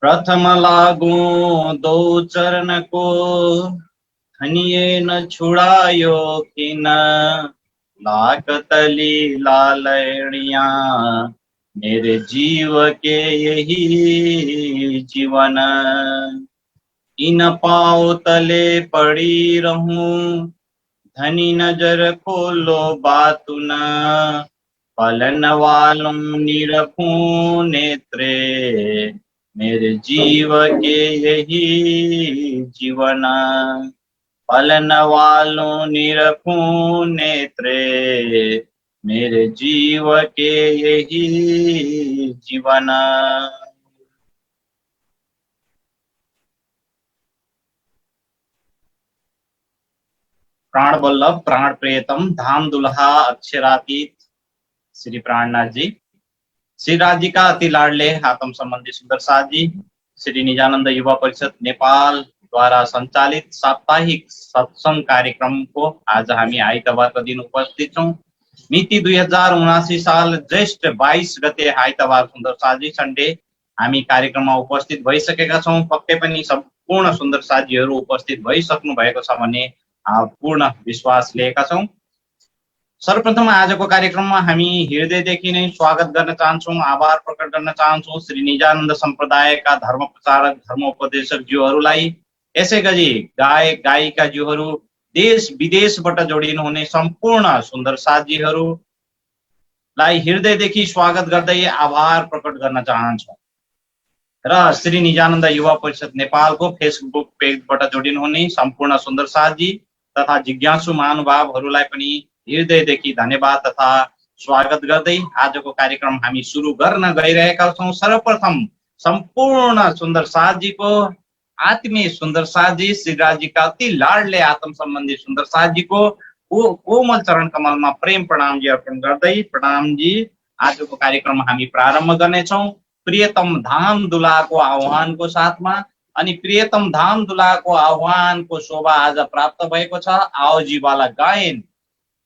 प्रथम लागू दो चरण को, धनिये न छुड़ायो किन, लाकतली लालड़िया, मेरे जीव के यही जीवन। इन पाँव तले पड़ी रहूं, धनी नजर खोलो बातु न, पलन वालों निरखूं नेत्रे, मेरे जीव के यही जीवन। पलन वालों निरखूं नेत्रे, मेरे जीव के यही जीवन। प्राण वल्लभ प्राण प्रियतम धाम दुल्हा अक्षरातीत श्री प्राणनाथ जी, श्री राज्य जी का अति लाडले आत्म संबंधी सुंदर साथ जी, श्री निजानंद युवा परिषद नेपाल द्वारा संचालित साप्ताहिक सत्संग कार्यक्रम को आज हामी आइतबारको दिन उपस्थित छौं। मिति 2079 साल ज्येष्ठ 22 गते आइतबार सुन्दर साथी सन्डे हामी कार्यक्रममा उपस्थित भइसकेका छौं। पक्कै पनि सम्पूर्ण सुन्दर साथीहरू उपस्थित भइसक्नु भएको छ भन्ने पूर्ण विश्वास लिएका छौं। सर्वप्रथम आजको कार्यक्रममा हामी हृदयदेखि नै स्वागत गर्न चाहन्छौं, आभार प्रकट गर्न चाहन्छौं श्री निजानन्द सम्प्रदायका धर्म प्रचारक धर्मोपदेशक ज्यूहरूलाई, यसैगरी गायक गायिका ज्यूहरू, देश विदेशबाट जोडिनुहुने सम्पूर्ण सुन्दर साथीहरूलाई हृदयदेखि स्वागत गर्दै आभार प्रकट गर्न चाहन्छौं। र श्री निजानन्द युवा परिषद नेपालको फेसबुक पेजबाट जोडिनुहुने सम्पूर्ण सुन्दर साथी तथा जिज्ञासु महानुभावहरूलाई पनि हृदयदेखि धन्यवाद तथा स्वागत गर्दै आजको कार्यक्रम हामी सुरु गर्न गइरहेका छौं। सर्वप्रथम सम्पूर्ण सुन्दर साथीको आत्मीय सुन्दर साथी श्री राज्यका अति लाडले आत्म सम्बन्धी सुन्दर साथीको कोमल चरण कमलमा प्रेम प्रणाम जी अर्पण गर्दै, प्रणाम जी, आजको कार्यक्रम हामी प्रारम्भ गर्नेछौं प्रियतम धाम दुलाको आह्वानको साथमा। अनि प्रियतम धाम दुलाको आह्वानको शोभा आज प्राप्त भएको छ। आओ जी वाला गायन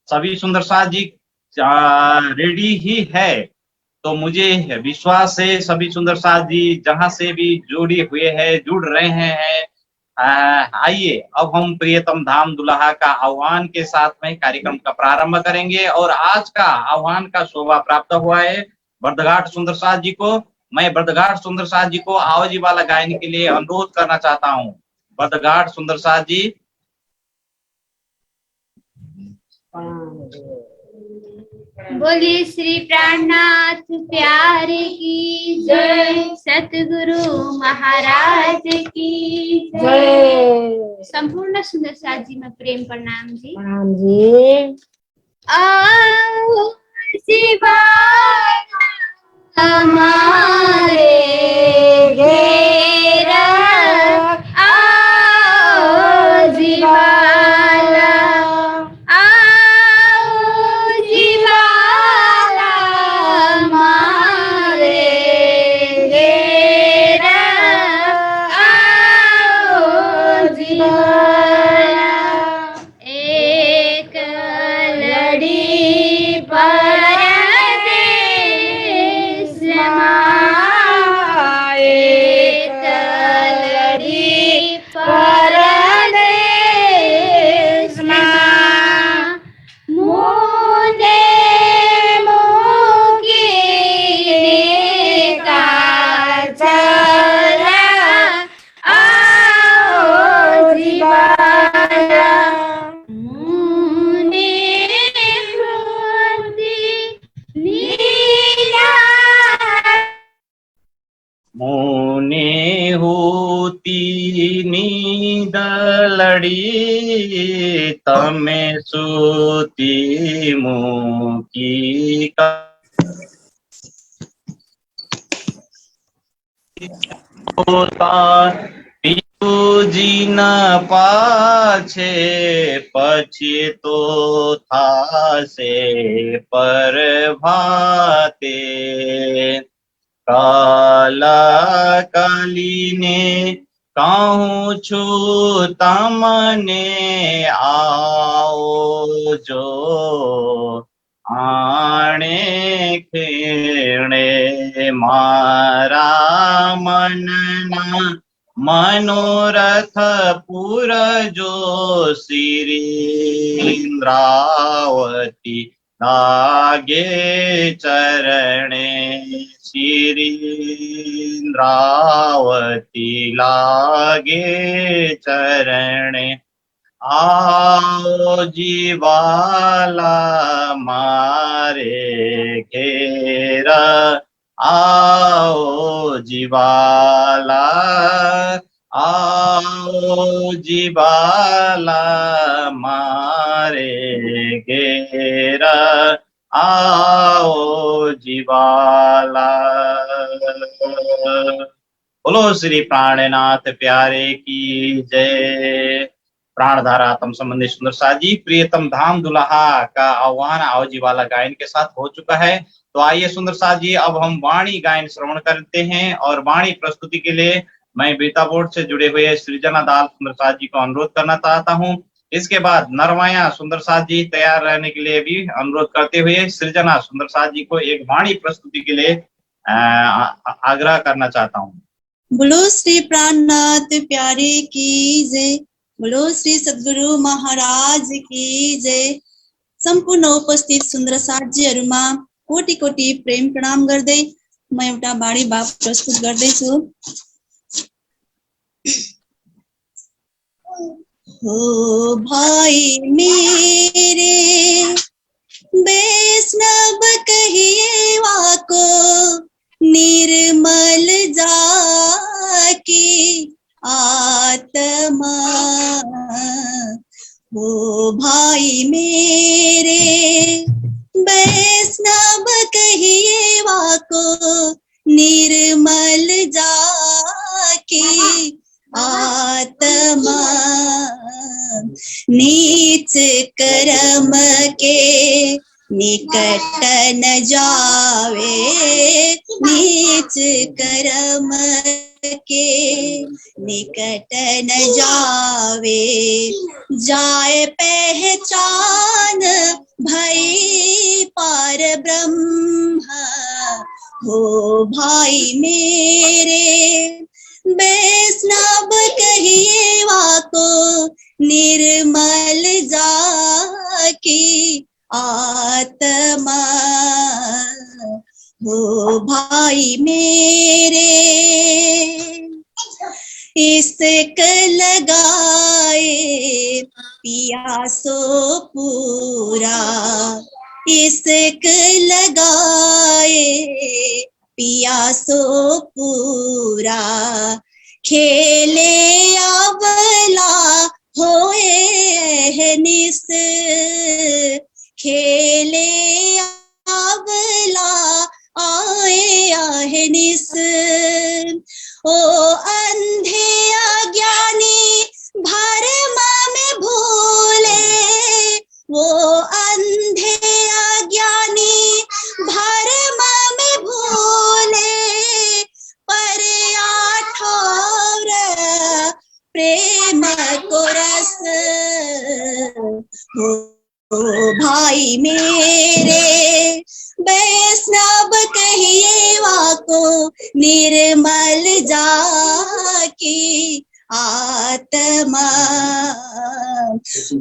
सभी सुंदर साथ जी रेडी ही है, तो मुझे विश्वास है सभी सुंदर साथ जी जहां से भी जुड़े हुए हैं, जुड़ रहे हैं, आइए अब हम प्रियतम धाम दुल्हा का आह्वान के साथ में कार्यक्रम का प्रारंभ करेंगे। और आज का आह्वान का शोभा प्राप्त हुआ है बर्दघाट सुंदर साथ जी को। मैं बर्दघाट सुंदर साथ जी को आओ जी वाला गायन के लिए अनुरोध करना चाहता हूँ। बर्दघाट सुंदर साथ जी। बोलिए श्री प्राणनाथ प्यारे की जय, सतगुरु महाराज की जय। संपूर्ण सुंदर साथ जी में प्रेम प्रणाम जी। प्रणाम जी। आओ शिवा हमारे घेरा, आओ जीवाला, आओ जीवाला हमारे घेरा, आओ जीवाला। एक लड़ी पर लड़ी तमे सूती मुकी का जी न पाछे पछे तो था से पर भाते, काला काली ने कहूँ छु तमने आओ जो आणे खेणे, मारा मनना मनोरथ पूरजो श्री इंद्रावती लागे चरणे श्री इंद्रावती लागे चरणे आओ जीवाला मारे घेरा आओ जीवाला आओ जीवाला मारे घेरा आओ जीवाला। बोलो श्री प्राणनाथ प्यारे की जय। प्राणधारा आत्म संबंधी सुंदर साथ जी प्रियतम धाम दुल्हा का आह्वान आओ जीवाला गायन के साथ हो चुका है। तो आइए सुंदर साथ जी अब हम वाणी गायन श्रवण करते हैं और वाणी प्रस्तुति के लिए मैं बेता बोर्ड से जुड़े हुए सृजना दाल सुंदर साथ जी को अनुरोध करना चाहता हूं। इसके बाद नरवाया सुंदर साथ जी तैयार रहने के लिए भी अनुरोध करते हुए सृजना सुंदर साथ जी को एक वाणी प्रस्तुति के लिए आग्रह करना चाहता हूँ। बोलो श्री प्राणनाथ प्यारे की जय। बोलो श्री सद्गुरु महाराज की जय। सम्पूर्ण उपस्थित सुन्दर साथीहरुमा कोटि कोटि प्रेम प्रणाम गर्दै म एउटा बाणी भाव प्रस्तुत गर्दैछु। हो भाई मेरे वैष्णव कहिए वाको निर्मल जाकी आत्मा। हो भाई मेरे वैष्णव कहिए वाको निर्मल जाकी आत्मा। नीच कर्म के निकट न जावे नीच कर्म के निकट न जावे जाए पहचान भई पार ब्रह्म। हो भाई मेरे वैष्णव कहिए वाको निर्मल जाकी आत्मा। हो भाई मेरे इसक लगाए पियासो पूरा इसक लगाए पियासो पूरा। खेले अवला होए निस खेले अवला आए आहे निस। ओ अंधे अज्ञानी भरम में भूले वो अंधे अज्ञानी भरम में भूले पर आठौर प्रेम को रस। हो भाई मेरे वैष्णव कहिए वाको निर्मल जाकी आत्मा।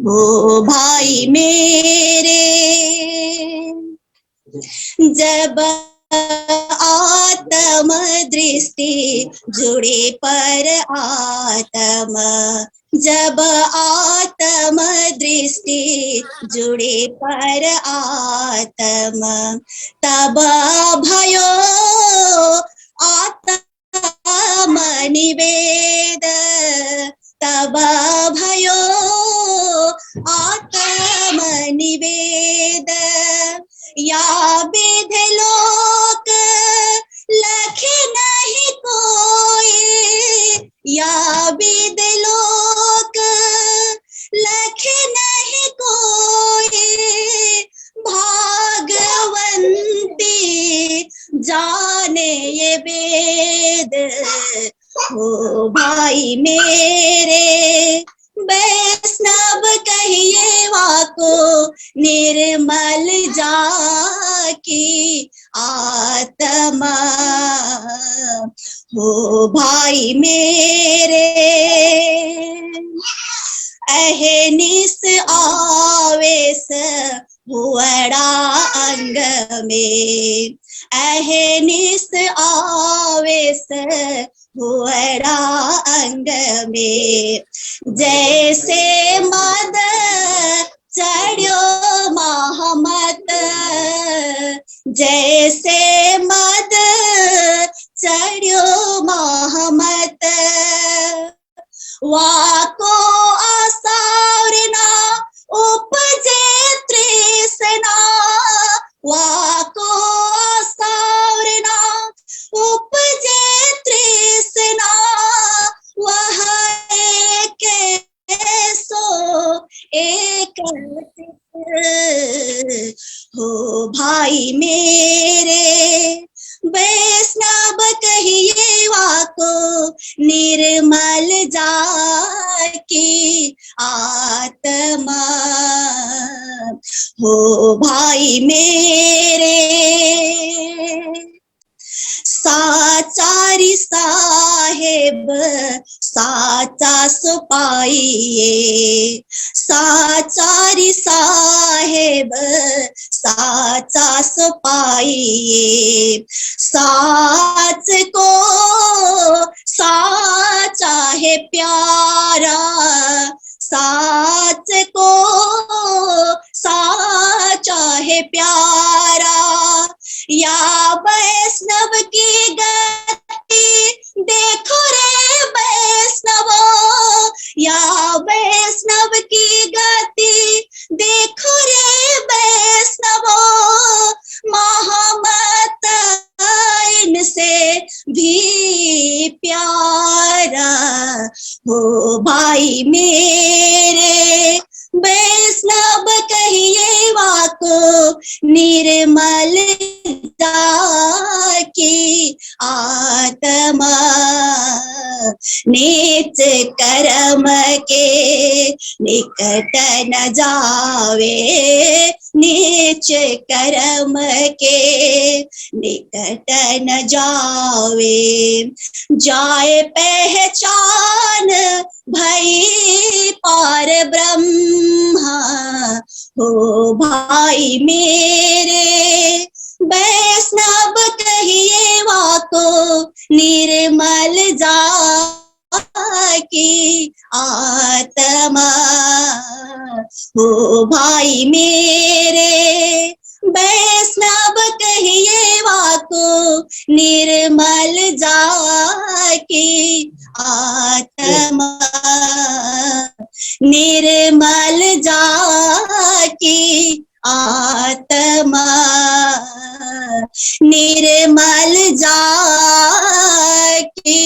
हो भाई मेरे जब आत्म दृष्टि जुड़े पर आत्मा जब आत्म दृष्टि जुड़े पर आत्मा तब भयो आत्म निवेद तब भयो आत्म निवेद। या विध लोक लखे नहीं कोई या विध लोक लखे नहीं कोई भागवंती जाने ये वेद। हो भाई मेरे वैष्णव कहिए वाको निर्मल जाकी आत्मा हो भाई मेरे, अहनिस आवेश हुअड़ा अंग में, अहनिस आवेश हुअड़ा अंग में, जैसे मद चढ़्यो महामत, जैसे मद चढ़्यो महामत, वाको आसावरना उपजे तृष्णा, वाको आसावरना उपजे तृष्णा, वह एक सो एक हो भाई मेरे, वैष्णव कहिए वाको निर्मल जाकी आत्मा हो भाई मेरे, साचारी साहेब साचा सुपाइए, साचारी साहेब साचा सुपाइए, साच को साचा है प्यारा, साच को साचा है प्यारा, या वैष्णव की गति देखो रे वैष्णवो, या वैष्णव की गति देखो रे वैष्णवो, महामत इनसे भी प्यारा हो भाई मेरे, वैष्णव कहिए वाको निर्मल जाकी आत्मा, नीच कर्म के निकट न जावे, नीच कर्म के निकट न जावे, जाए पहचान भई पार ब्रह्मा हो भाई मेरे, वैष्णव कहिए वाको निर्मल जाकी आत्मा हो भाई मेरे, वैष्णव कहिए वाको निर्मल जाकी आत्मा, निर्मल जाकी आत्मा, निर्मल जाकी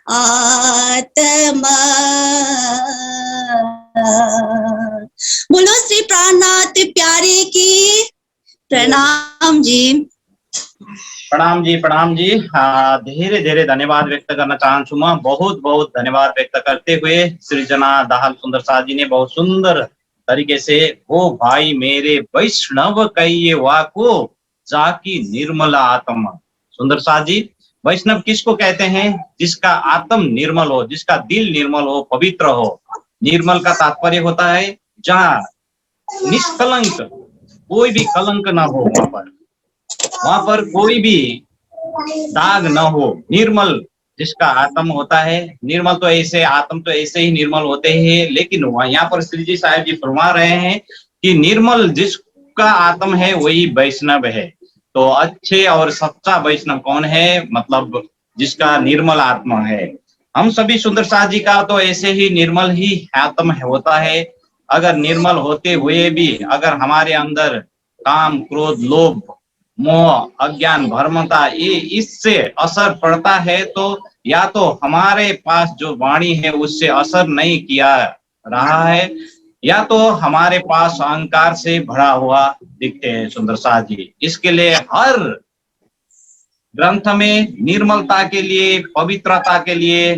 आत्मा। बोलो श्री प्राणनाथ प्यारे की प्रणाम जी। प्रणाम जी, प्रणाम जी। धीरे धीरे धन्यवाद व्यक्त करना चाहूँ मैं, बहुत बहुत धन्यवाद व्यक्त करते हुए सृजना दाहाल सुंदर साह जी ने बहुत सुंदर तरीके से वो भाई मेरे वैष्णव कहिए वाको जाकी निर्मल आत्मा। सुंदर साह जी, वैष्णव किसको कहते हैं? जिसका आत्म निर्मल हो, जिसका दिल निर्मल हो, पवित्र हो। निर्मल का तात्पर्य होता है जहाँ निष्कलंक, कोई भी कलंक ना हो, वहां पर कोई भी दाग न हो। निर्मल जिसका आत्म होता है, निर्मल तो ऐसे आत्म तो ऐसे ही निर्मल होते हैं, लेकिन यहाँ पर श्री जी साहब जी फरमा रहे हैं कि निर्मल जिसका आत्म है वही वैष्णव है। तो अच्छे और सच्चा वैष्णव कौन है? मतलब जिसका निर्मल आत्मा है। हम सभी सुंदर साह जी का तो ऐसे ही निर्मल ही आत्म होता है। अगर निर्मल होते हुए भी अगर हमारे अंदर काम, क्रोध, लोभ, मोह, अज्ञान, भ्रमता ये इससे असर पड़ता है, तो या तो हमारे पास जो वाणी है उससे असर नहीं किया रहा है, या तो हमारे पास अहंकार से भरा हुआ दिखते हैं सुंदर साह जी। इसके लिए हर ग्रंथ में निर्मलता के लिए, पवित्रता के लिए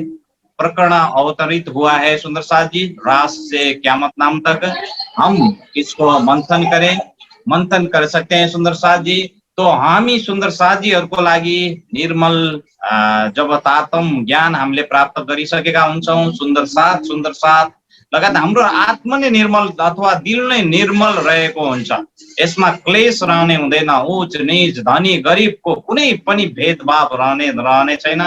प्रकरण अवतरित हुआ है सुंदर साह जी। रास से क़यामत नाम तक हम इसको मंथन करें, मंथन कर सकते हैं सुंदर साह जी। तो हामी सुन्दर साथीहरूको लागि निर्मल जब तातम ज्ञान हामीले प्राप्त गरिसकेका हुन्छौँ, सुन्दर साथ लगायत हाम्रो आत्मा नै निर्मल अथवा दिल नै निर्मल रहेको हुन्छ। यसमा क्लेश रहने हुँदैन, उच नीच धनी गरिबको कुनै पनि भेदभाव रहने छैन।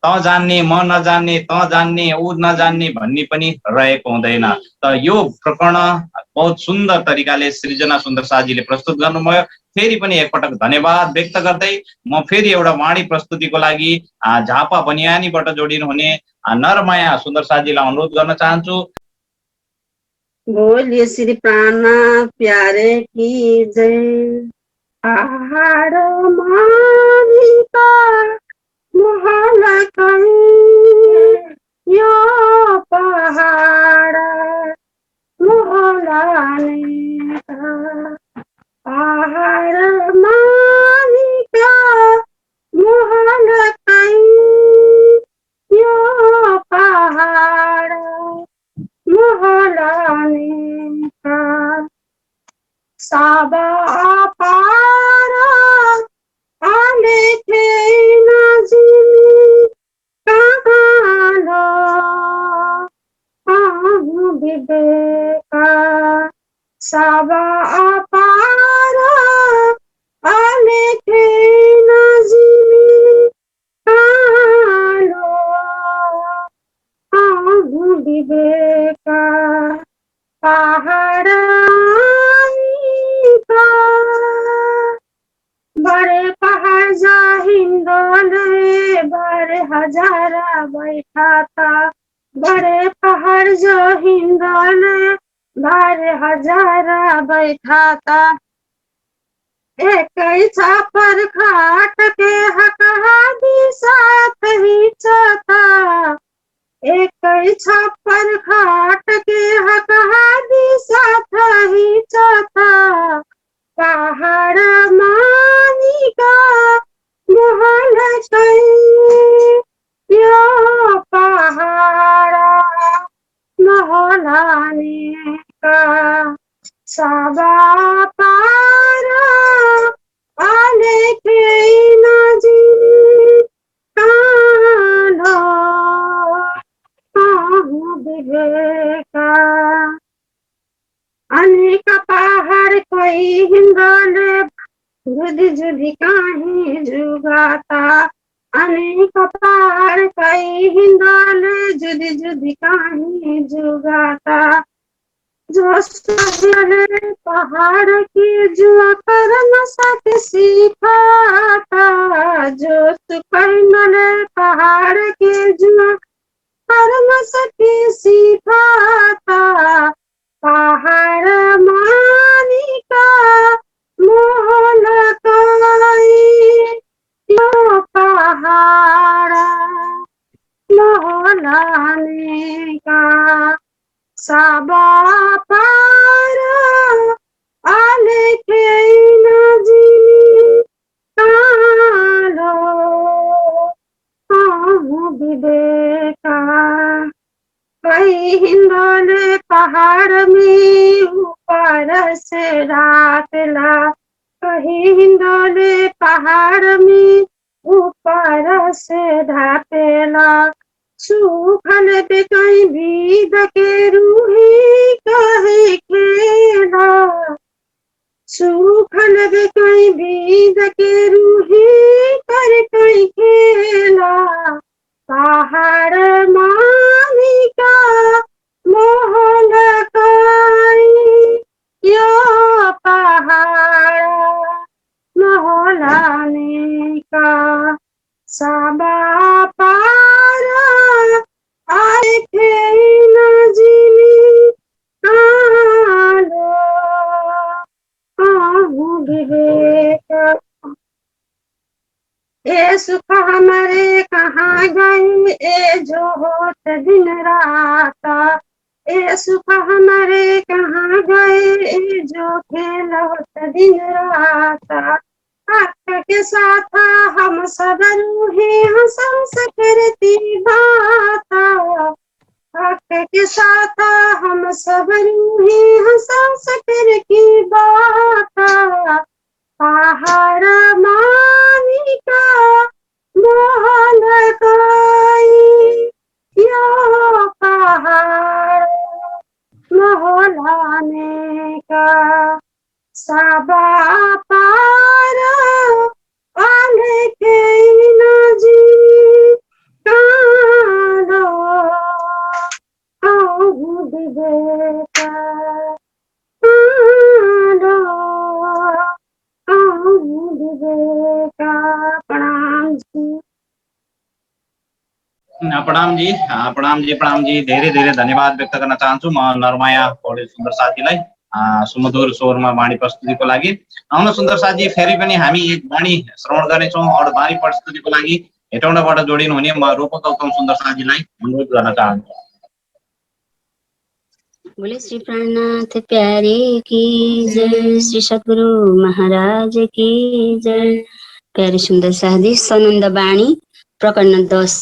त जान्ने म नजान्ने, त जान्ने ऊ नजान्ने भन्ने पनि रहेको हुँदैन। त यो प्रकरण बहुत सुन्दर तरिकाले सृजना सुन्दर साजीले प्रस्तुत गर्नुभयो। फेरि पनि एकपटक धन्यवाद व्यक्त गर्दै म फेरि एउटा वाणी प्रस्तुतिको लागि झापा बनियानीबाट जोडिनुहुने नरमाया सुन्दर साजीलाई अनुरोध गर्न चाहन्छु। बोलिए श्री प्राणनाथ प्यारे की जय। पहाड़ मानिका महल कहीं यो पहाड़ मोहलाने का। पहाड़ मानिका महल कहीं यो पहाड़ मोहलाने का। साबा पारा आले थे नाजिमी कहाँ लो विवेका। साबा पारा आले थे नाजिमी कहाँ लो विवेका। पहाड़ बड़े पहाड़ जा हिंदोले बड़े हजारा बैठा था। बड़े पहाड़ जो हिंदोले बड़े हजारा बैठा था। एक ही छापर खाट के हकहादी साथ ही चता। एक ही छापर खाट के हकहादी साथ ही चता। पहाड़ मानिका महल कहीं यो पहाड़ मोहलाने का। साबा पारा आले के नाजिमी कहाँ लो विवेका। अनेक पहाड़ कोई हिंदोले जुदी जुदी कहीं जुगाता। अनेक पहाड़ कोई हिंदोले जुदी जुदी कहीं जुगाता। जो सुनले पहाड़ की जुआ कर न सके सिखाता। जो सुनले पहाड़ के जुआ कर न सके सिखाता। पहाड़ मानिका मोहल कहीं यो पहाड़ मोहलाने का। साबा पारा आले के नाजिमी कहाँ लो विवेका। कहीं हिंदोले पहाड़ में ऊपर से डाकला। कहीं हिंदोले पहाड़ में ऊपर से ढापेला। सूखल पे कहीं भीद के रूही कहे खेला। सूखल पे कहीं भीद के रूही कर कहीं खेला। पहाड़ मानिका मोहल कहीं यो पहाड़ मोहलाने का। साबा पारा आए थे नाजिमी कहाँ लो विवेका। ए सुख हमारे कहाँ गए ए जो होत दिन रात। ए सुख हमारे कहाँ गए ए जो खेल होत दिन रात। हक के साथ हम सब रूहे हंस करती बात। हक के साथ हम सब रूहे हंस करती बात। पहाड़ का साबा पारा आले के नजी कालो आओ बुध बेटा कालो आओ बुध बेटा। प्रणाम जी। प्रणाम जी धेरै धेरै धन्यवाद व्यक्त गर्न चाहन्छु म नरमाया पौडेल सुन्दर साथीलाई सुमधुर स्वरमा वाणी प्रस्तुतिको लागि। आउन सुन्दर साथी, फेरि पनि हामी एक वाणी श्रवण गर्नेछौँ और वाणी प्रस्तुतिको लागि हेटौँडाबाट जोडिनु हुने म रूपक गौतम सुन्दर साथीलाई अनुरोध गर्न चाहन्छु। बोले श्री प्राणनाथ प्यारे की जय, श्री सद्गुरु महाराज की जय। प्यारे सुन्दर साथी, सनन्द वाणी प्रकरण 10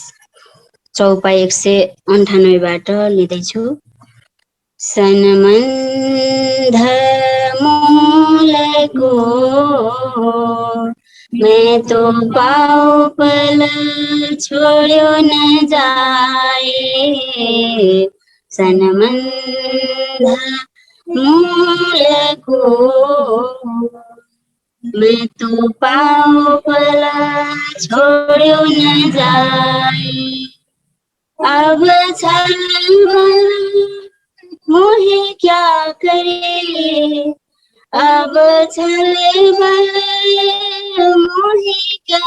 चौपाई 198बाट लिँदैछु। सनमन्ध मूलको मैं तो पाऊ पल छोड्यो न जाए, सनमन्ध मूलको मैं तो पाऊ पल छोड्यो न जाए। अब छलबल मोहे क्या करे, अब छलबल मोहे क्या,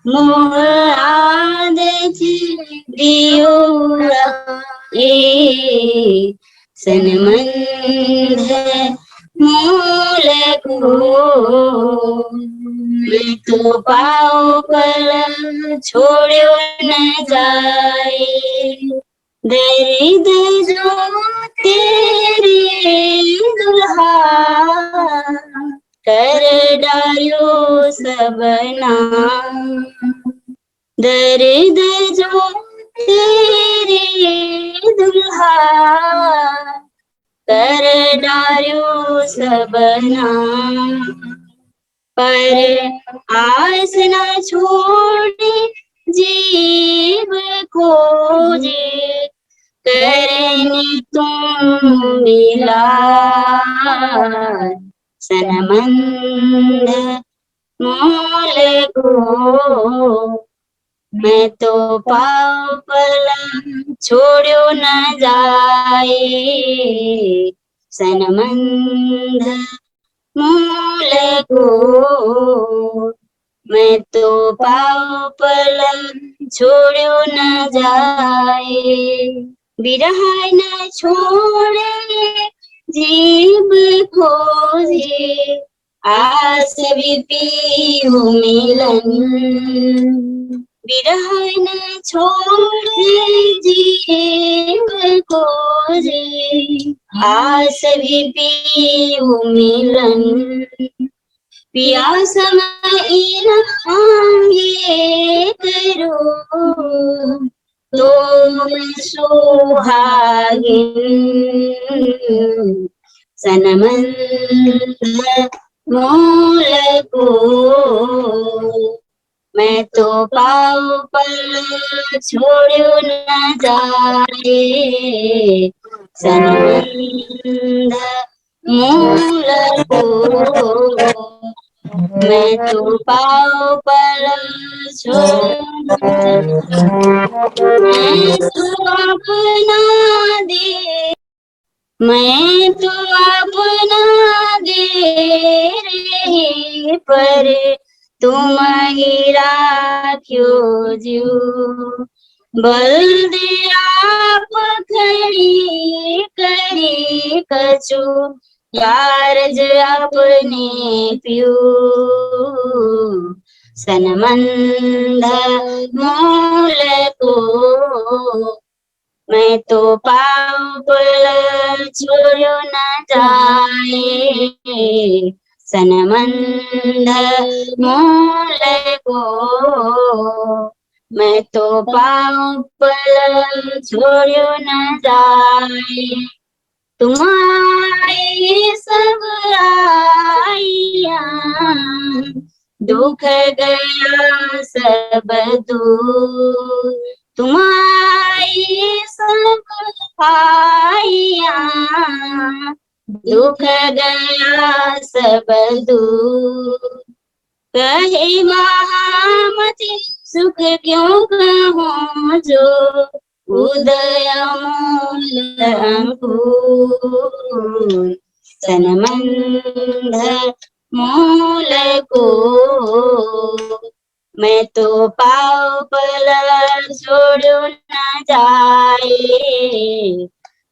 मोह आदत दियो ए, सनमन्ध मूलको मैं तो पाऊ पल छोड्यो न जाए। दर्द जो तेरे दुल्हा कर डालो सबना, दर्द जो तेरे दुल्हा कर डालो सबना। पर आस न छोड़े जीव को जे, करने तुम मिला, सनमन्ध मूलको मैं तो पाऊ पल छोड्यो न जाए, सनमन्ध मूलको मैं तो पाऊ पल छोड्यो न जाए। बिरह न छोड़े जीव खोजे, आस विपियु मिलन। बिरह न छोड़े जीव खोजे, आस विपियु मिलन। प्यास मैं आंगे करो तो मैं सुहागिन, सनमन्ध मूलको मैं तो पाऊ पल छोड्यो न जाए, सनमन्ध मूलको मैं तो पाऊ पल छोड्यो न जाए। मैं तो अपना दे रही, पर तुम ही राख्यो ज्यू। बल्दे आप खड़ी करी कछु, कारज अपने पियो, सनमन्ध मूलको मैं तो पाऊ पल छोड्यो न जाए, सनमन्ध मूलको मैं तो पाऊ पल छोड्यो न जाए। तुम्हारे सब आइया दुख गया सब दूर, तुम्हारी सब आइया, दुख गया सब दूर। कहे महामति सुख क्यों कहूँ जो, उदय मूल अंकुर। सनमंद मूल को मैं तो पाँव पल छोड़ो न जाए।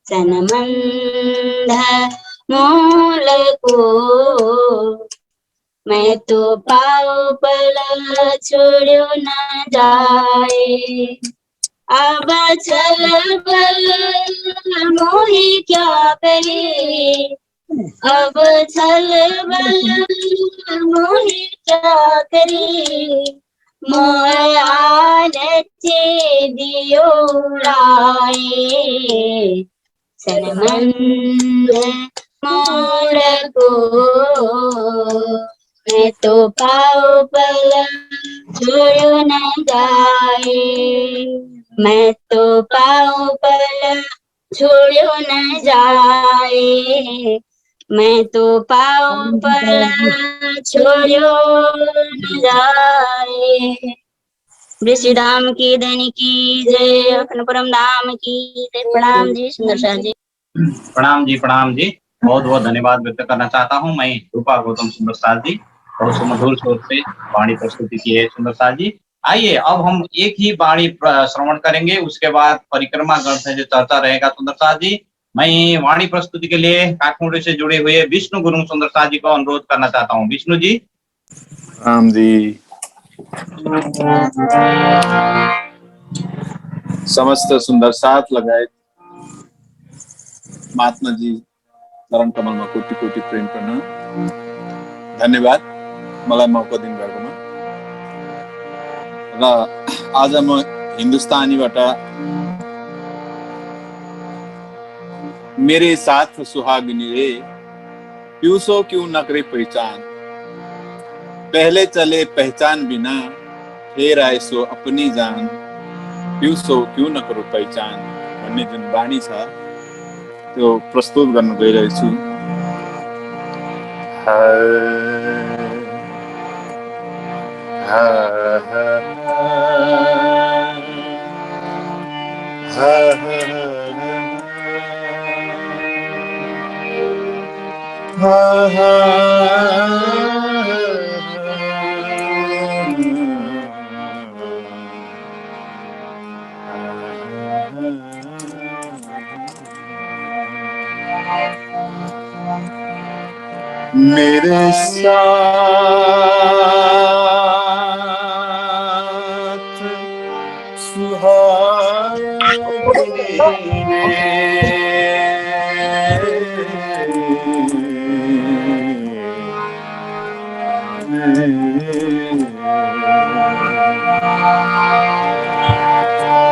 सनमंद मूल को मैं तो पाँव पल छोड़ो न जाए। अब चल बल मोहि क्या करे, अब चल बल मोहि क्या करे। मोया नचे दियो राये, सनमंद मोड़ को मैं तो पाँव पल छोड़ो न जाए। मैं तो पाँव पल छोड़ो न जाए। मैं तो पाँव पल छोड़ो न जाए। श्री धाम की धनी की जय, अखंड परम धाम की जय। प्रणाम जी सुंदर शाह जी। प्रणाम जी, प्रणाम जी। बहुत बहुत धन्यवाद व्यक्त करना चाहता हूँ मैं रूपा गौतम सुंदर साथ जी। बहुत सुमधुर स्वर से वाणी प्रस्तुति की है सुंदर साथ जी। आइए अब हम एक ही वाणी श्रवण करेंगे, उसके बाद परिक्रमा ग्रंथ जो चर्चा रहेगा सुंदर साथ जी। मैं वाणी प्रस्तुति के लिए काठमांडू से जुड़े हुए विष्णु गुरु सुंदर साथ जी को अनुरोध करना चाहता हूँ। विष्णु जी। राम जी। समस्त सुंदर साथ लगायत महात्मा जी चरण कमलमा कोटि कोटि प्रेम प्रणाम। धन्यवाद मलाई मौका दिनुभएकोमा। र आज म हिन्दुस्तानीबाट मेरे साथ सुहागिनी रे पिउसो क्यों न करे पहचान, पहले चले पहचान बिना फिर आए सो अपनी जान, पिउसो क्यों न करो पहिचान भन्ने जुन बाणी छ त्यो प्रस्तुत गर्न गइरहेको छु। मेरे साथ सुहागिनी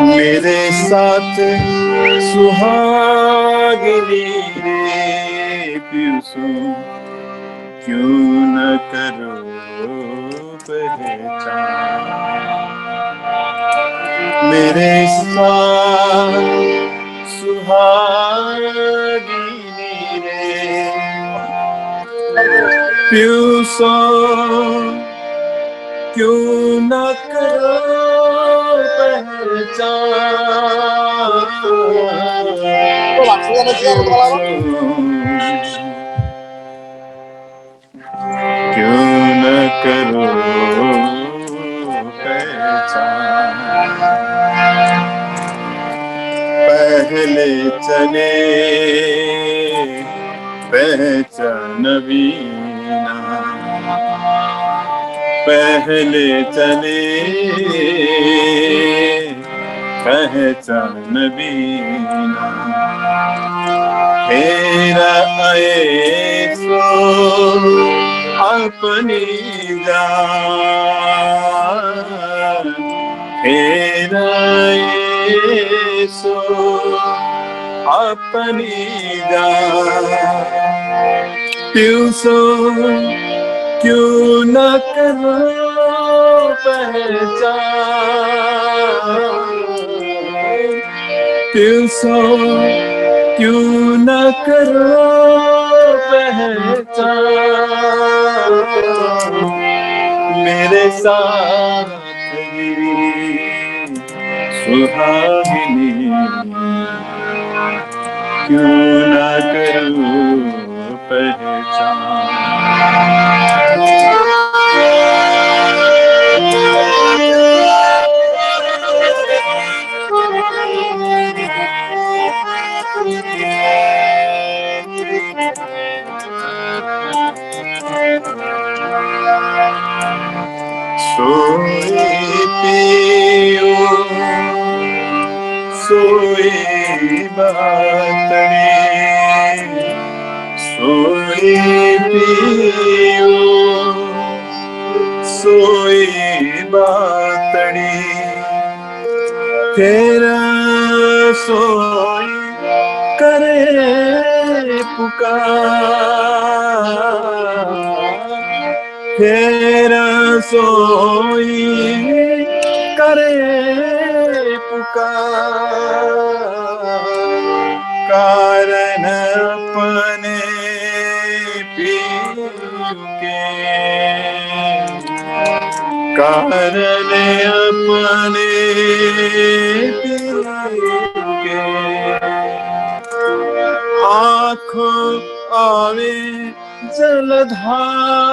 मेरे साथ सुहागिनी रे पिउसो क्यों न करो पहचान, मेरे साथ सुहागिनी रे पिउसो क्यों न करो क्यों न करो पहचान। पहले चले पहचान बिना, पहले चले पहचान बिना फिर आए सो अपनी जान, फिर आए सो अपनी जान, पिउसो क्यों न करो पहचान, क्यों न करो पहचान मेरे साथ सुहागिनी क्यों न करो पहचान सोए पियो सोए बातड़ी सोए पियो सोए बातड़ी तेरा सोई करे पुकार तेरा सोई करे पुकार कारण अपने पीर के कारण अपने पीर के आँखों आवे जलधार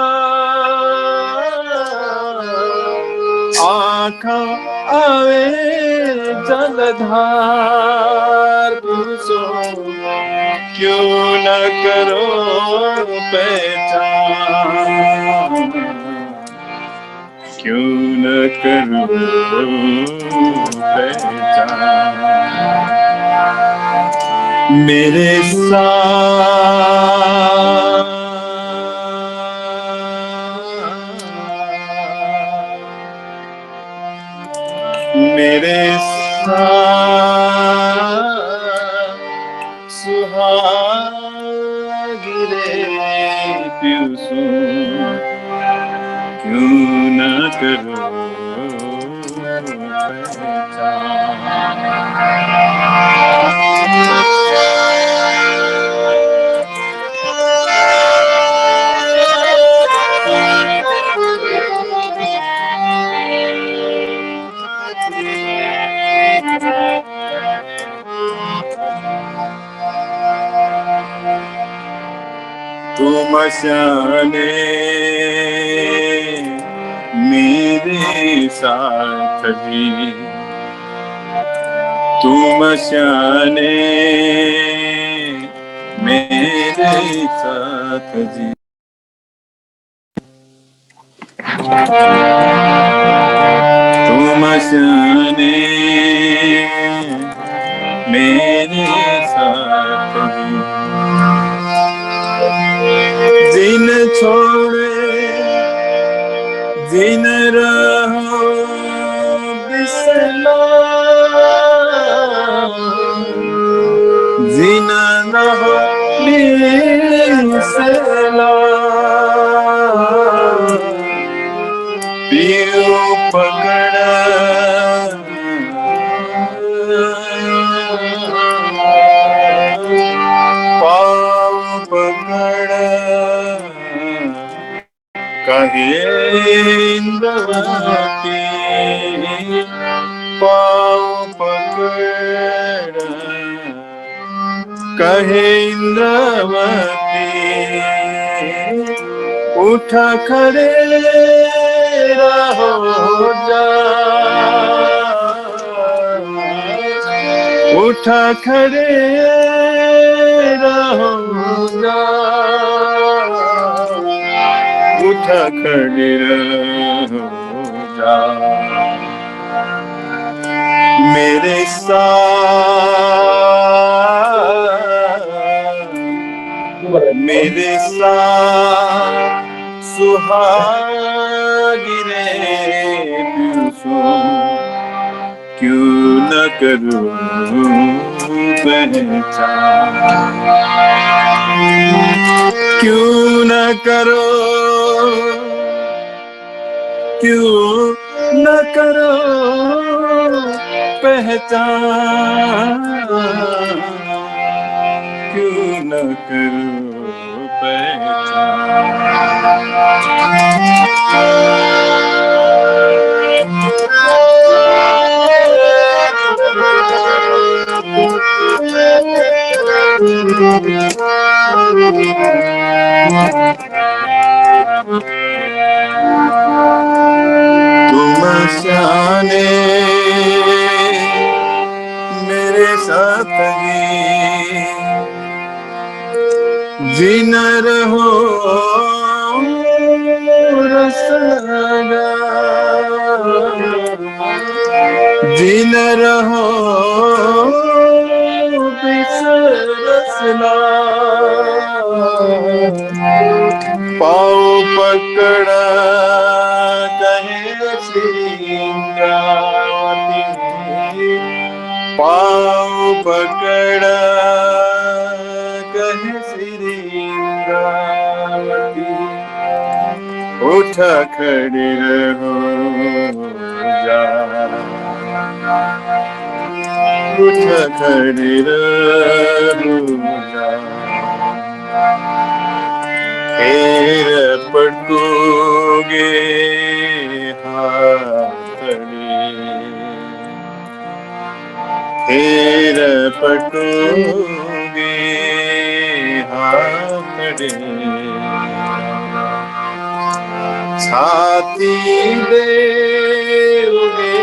आँखों आवे जलधार पुरुषों क्यों न करो पहचान क्यों न करो पहचान मेरे साथ सुहागिरे प्यूसो क्यों न करो तुम जाने मेरे साथ जी तुम जाने मेरे साथ जी तुम जाने मेरे साथ जी दिन छोड़े दिन रहो बिसला दिन रहो बिसला पियो पकड़ा पाँव पकड़ा कहे इंद्रवती पाँव पकड़ा कहे इंद्रवती उठा खड़े रहो जा उठा खड़े रहो जा उठा खड़े रहो जा मेरे साथ सुहागिरे प्यूसो क्यों न करो पहचान क्यों न करो क्यों न करो पहचान पहचान, क्यों न करूं तुम सियाने मेरे साथ जीन रहो रस लगा, जीन रहो रसना, पाओ पकड़ा कहे सिंगावती, पाओ पकड़ा कहे सिंगावती, उठ खड़ी रहो जा, उठ खड़ी रहो जा, फिर पटकोगे हाथड़ी, फिर पटकोगे हाथड़ी, छाती देओगे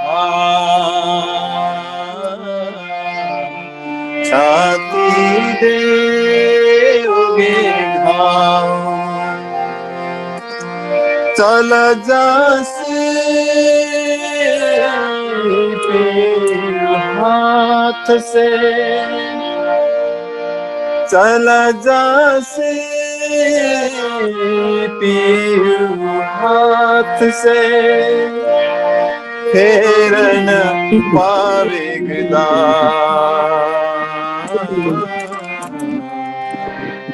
घाव, छाती देओगे घाव, चल जासे हाथ से, चला जासे पीऊ हाथ से, फेर न पावेगदा,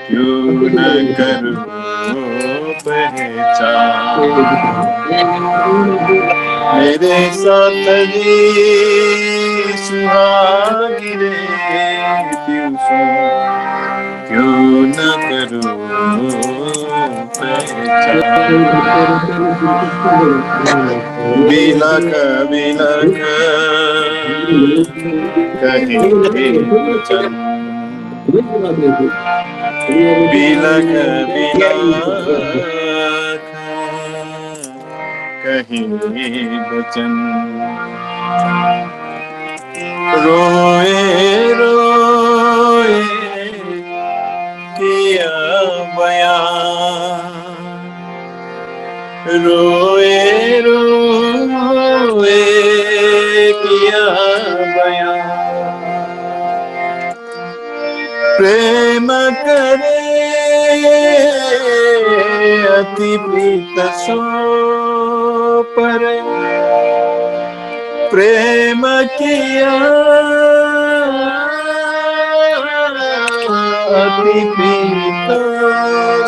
क्यों न करूं पहचान, मेरे साथ ही सुहागिरे क्यों न करूं पहचान, बिलख बिलख कहे वचन, बिलख बिलख कहे वचन, रोए रोए किया बयान, रोए रोए किया बयान, प्रेम करे अति प्रीत सो पर, प्रेम किया अति प्रीत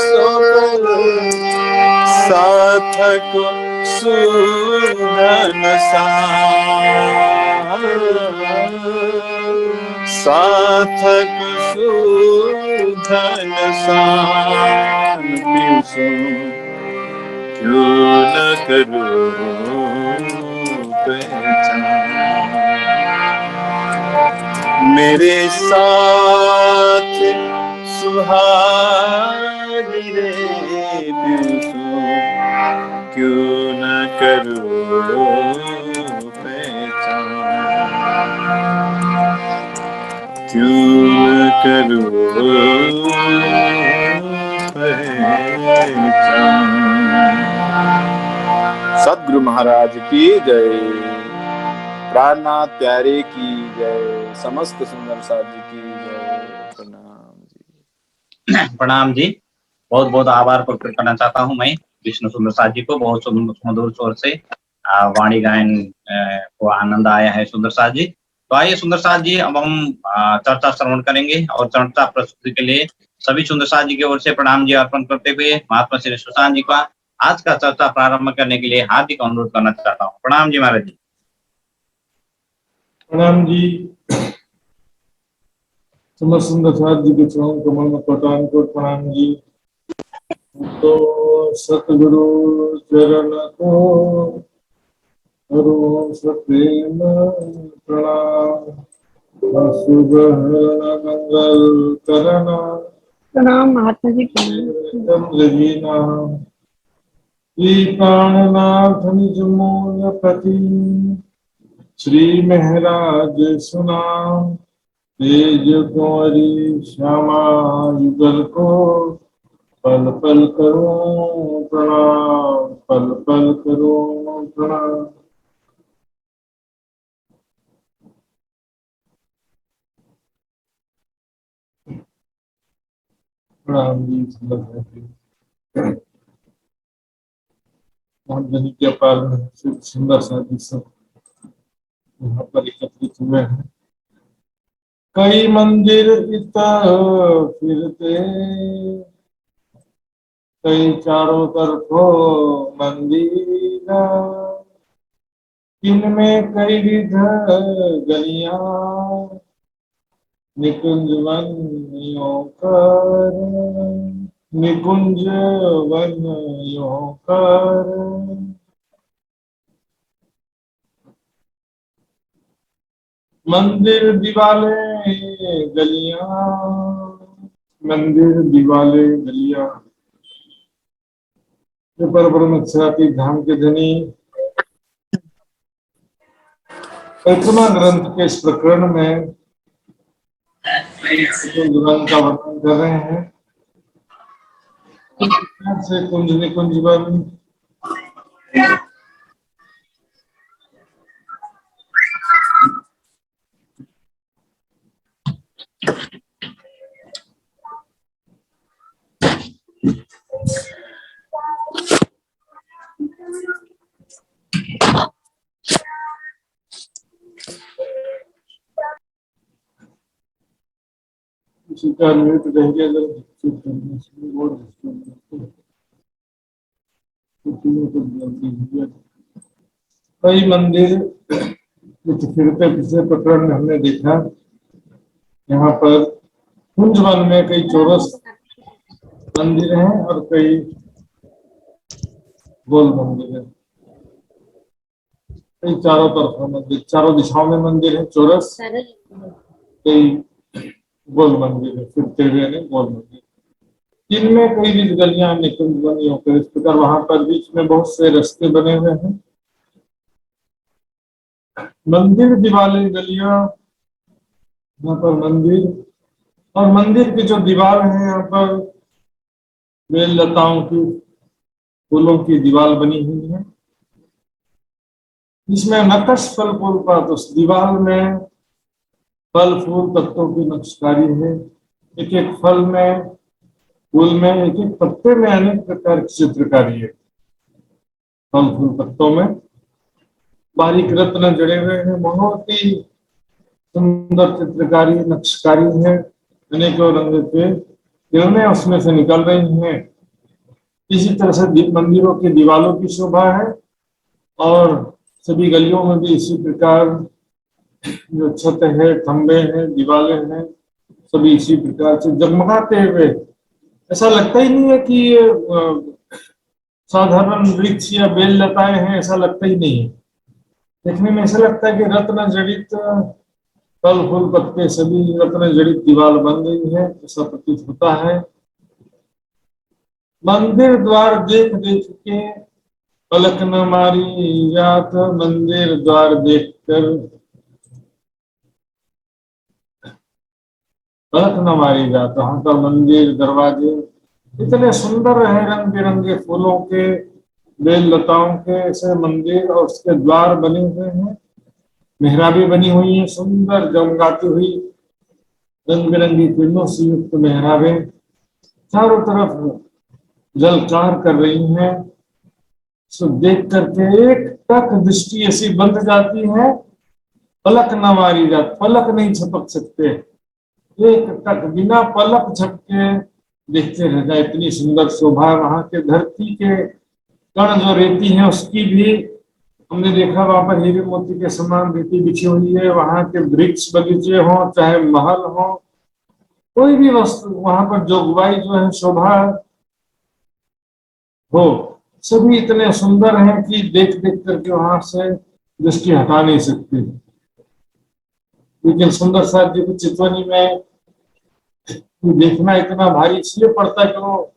सो पर, साथक सुधन सान, साथक सुधन सान, क्यों न करूं पहचान, मेरे साथ सुहागिरे क्यों न करूं पहचान, क्यों न करूं पहचान। सद्गुरु महाराज की जय, प्राणनाथ प्यारे की जय, समस्त सुंदर साथ जी की जय। प्रणाम जी। प्रणाम जी। बहुत बहुत आभार प्रकट करना चाहता हूं मैं विष्णु सुंदर साथ जी को। बहुत मधुर स्वर से वाणी गायन को आनंद आया है सुंदर साथ जी। तो आइए सुंदर साथ जी, अब हम चर्चा श्रवण करेंगे और चर्चा प्रस्तुति के लिए सभी सुंदर साथ जी की ओर से प्रणाम जी अर्पण करते हुए महात्मा श्री सुशांत जी का आज का चर्चा प्रारंभ करने के लिए हार्दिक अनुरोध करना चाहता हूँ। प्रणाम जी महाराज जी। प्रणाम जी। समस्त सुंदर साथ जी के चरणों कमल में प्रदान को प्रणाम जी। तो सतगुरु चरण को करो सप्रेम प्रणाम। शुभ मंगल करना प्रणाम महात्मा जी। चंद्र जी नाम श्री प्राणनाथ निज मूल पति श्री महराज सुनाम तेज कुंवरी श्यामा युगल को पल पल करो प्रणाम, पल पल करो प्रणाम। प्रणाम जी। जनी के अपार में सुंदर सा सब यहाँ पर एकत्रित हुए हैं। कई मंदिर इतर फिरते कई चारों तरफों मंदिर इनमें कई विध गलियां निकुंज वन यों कर निकुंज वन यों कर मंदिर दीवाले गलियां मंदिर दीवाले गलियां। पर ब्रह्मचारी धाम के धनी परिक्रमा ग्रंथ के इस प्रकरण में कुंज का वर्णन कर रहे हैं। से कुंज निकुंज वन इसी का अन्वित रहेंगे। अगर कई मंदिर फिरते पिछले प्रकरण में हमने देखा यहाँ पर कुंज वन में कई चौरस मंदिर हैं और कई गोल मंदिर है। कई चारों तरफ मंदिर, चारों दिशाओं में मंदिर है चौरस, कई गोल मंदिर है फिरते हुए गोल मंदिर। इनमें कई बीच गलियां निकुंज बनी होकर इस प्रकार वहां पर बीच में बहुत से रास्ते बने हुए हैं। मंदिर दीवाले गलियां, यहाँ पर मंदिर और मंदिर की जो दीवार है यहाँ पर बेल लताओं की फूलों की दीवार बनी हुई है। इसमें नकश फल फूल का तो उस दीवार में फल फूल पत्तों की नक्शकारी है। एक एक फल में फूल में एक एक पत्ते में अनेक प्रकार की चित्रकारी है। फल फूल पत्तों में बारीक रत्न जड़े हुए हैं। बहुत ही सुंदर चित्रकारी नक्शकारी है। अनेकों रंग के किरणें उसमें से निकल रही हैं। इसी तरह से मंदिरों की दीवारों की शोभा है और सभी गलियों में भी इसी प्रकार जो छत है, खंबे हैं, दीवारें हैं, सभी इसी प्रकार से जगमगाते हुए। ऐसा लगता ही नहीं है कि ये साधारण वृक्ष या बेल लताएं हैं, ऐसा लगता ही नहीं है। देखने में ऐसा लगता है कि रत्न जड़ित फल फूल पत्ते सभी रत्न जड़ित दीवार बन गई है, ऐसा प्रतीत होता है। मंदिर द्वार देख देख के पलक न मारी जात, मंदिर द्वार देखकर पलक न मारी जात। वहां का मंदिर दरवाजे इतने सुंदर है, रंग बिरंगे फूलों के बेल लताओं के ऐसे मंदिर और उसके द्वार बने हुए हैं। मेहराबें बनी हुई है सुंदर जमगाती हुई रंग बिरंगी किरणों से युक्त मेहराबें चारों तरफ जलकार कर रही हैं। सो देख करके एक टक दृष्टि ऐसी बंध जाती है, पलक न मारी जाती, पलक नहीं झपक सकते। एक टक बिना पलक झपके देखते रह जाए, इतनी सुंदर शोभा। वहां के धरती के कण जो रेती है उसकी भी हमने देखा वहां पर हीरे मोती के समान रेती बिछी हुई है। वहां के वृक्ष बगीचे हो चाहे महल हो, कोई भी वस्तु वहां पर जोगवाई जो है, शोभा हो, सभी इतने सुंदर हैं कि देख देख करके वहां से दृष्टि हटा नहीं सकती। लेकिन सुंदर साथ जी की चितवनी में देखना इतना भारी इसलिए पड़ता है कि वो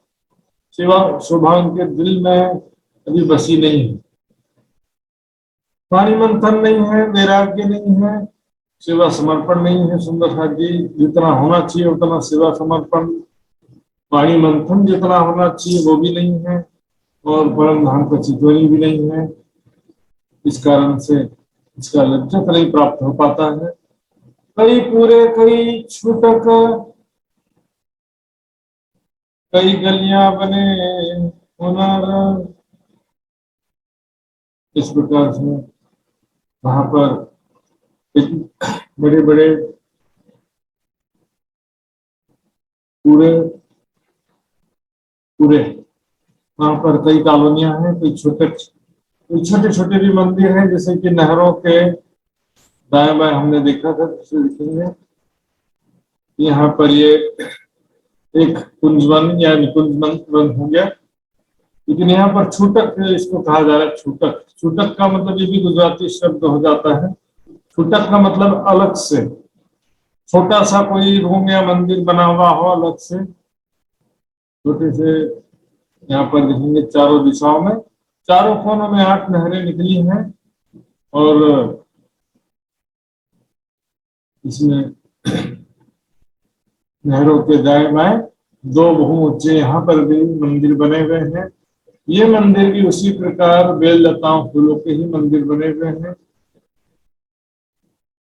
सेवा शोभा उनके दिल में अभी बसी नहीं है। पानी मंथन नहीं है, वैराग्य नहीं है, सेवा समर्पण नहीं है। सुंदर साथ जी जितना होना चाहिए उतना सेवा समर्पण, पानी मंथन जितना होना चाहिए वो भी नहीं है, और परम धाम का चितवनी भी नहीं है। इस कारण से इसका लज्जत नहीं प्राप्त हो पाता है। कई पूरे कई छूटक, कई गलियां बने हुनर, इस प्रकार से वहां पर बड़े बड़े पूरे पूरे वहां पर कई कॉलोनियां हैं, कई छोटे छोटे भी मंदिर हैं, जैसे कि नहरों के दाएं बाएं हमने देखा था। देखेंगे यहाँ पर ये एक कुंजवन या निकुंज वन हो गया, लेकिन यहाँ पर छूटक इसको कहा जा रहा है। छूटक, छूटक का मतलब ये भी गुजराती शब्द हो जाता है। छूटक का मतलब अलग से, छोटा सा कोई रूम या मंदिर बना हुआ हो अलग से, छोटे से। यहाँ पर देखेंगे चारों दिशाओं में, चारों कोनों में 8 नहरें निकली हैं, और इसमें नहरों के दाएं बाएं 2 बहु ऊंचे यहाँ पर भी मंदिर बने हुए हैं। ये मंदिर भी उसी प्रकार बेल लताओं फूलों के ही मंदिर बने हुए हैं।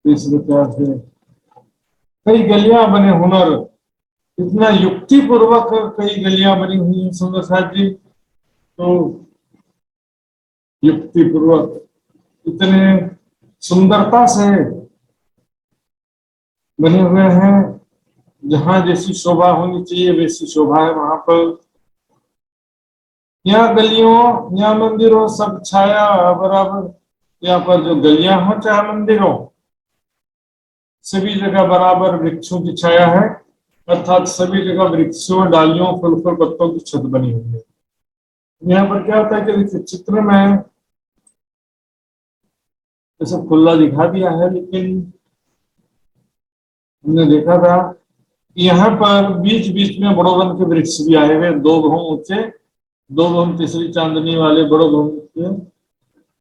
इस प्रकार से कई गलियां बने हुनर, इतना युक्ति पूर्वक कई गलियां बनी हुई हैं सुंदर साथ जी। तो युक्ति पूर्वक इतने सुंदरता से बने हुए हैं, जहां जैसी शोभा होनी चाहिए वैसी शोभा है वहां पर। यहाँ गलियों, यहाँ मंदिरों, सब छाया बराबर। यहाँ पर जो गलियां हो चाहे मंदिर हो, सभी जगह बराबर वृक्षों की छाया है, अर्थात सभी जगह वृक्षों, डालियों, फूल फूल पत्तों की छत बनी हुई है। यहाँ पर क्या होता है कि चित्र में ये सब खुला दिखा दिया है, लेकिन हमने देखा था कि यहाँ पर बीच बीच में बड़ोवन के वृक्ष भी आए हुए, 2 बहु ऊंचे, 2 बहु तीसरी चांदनी वाले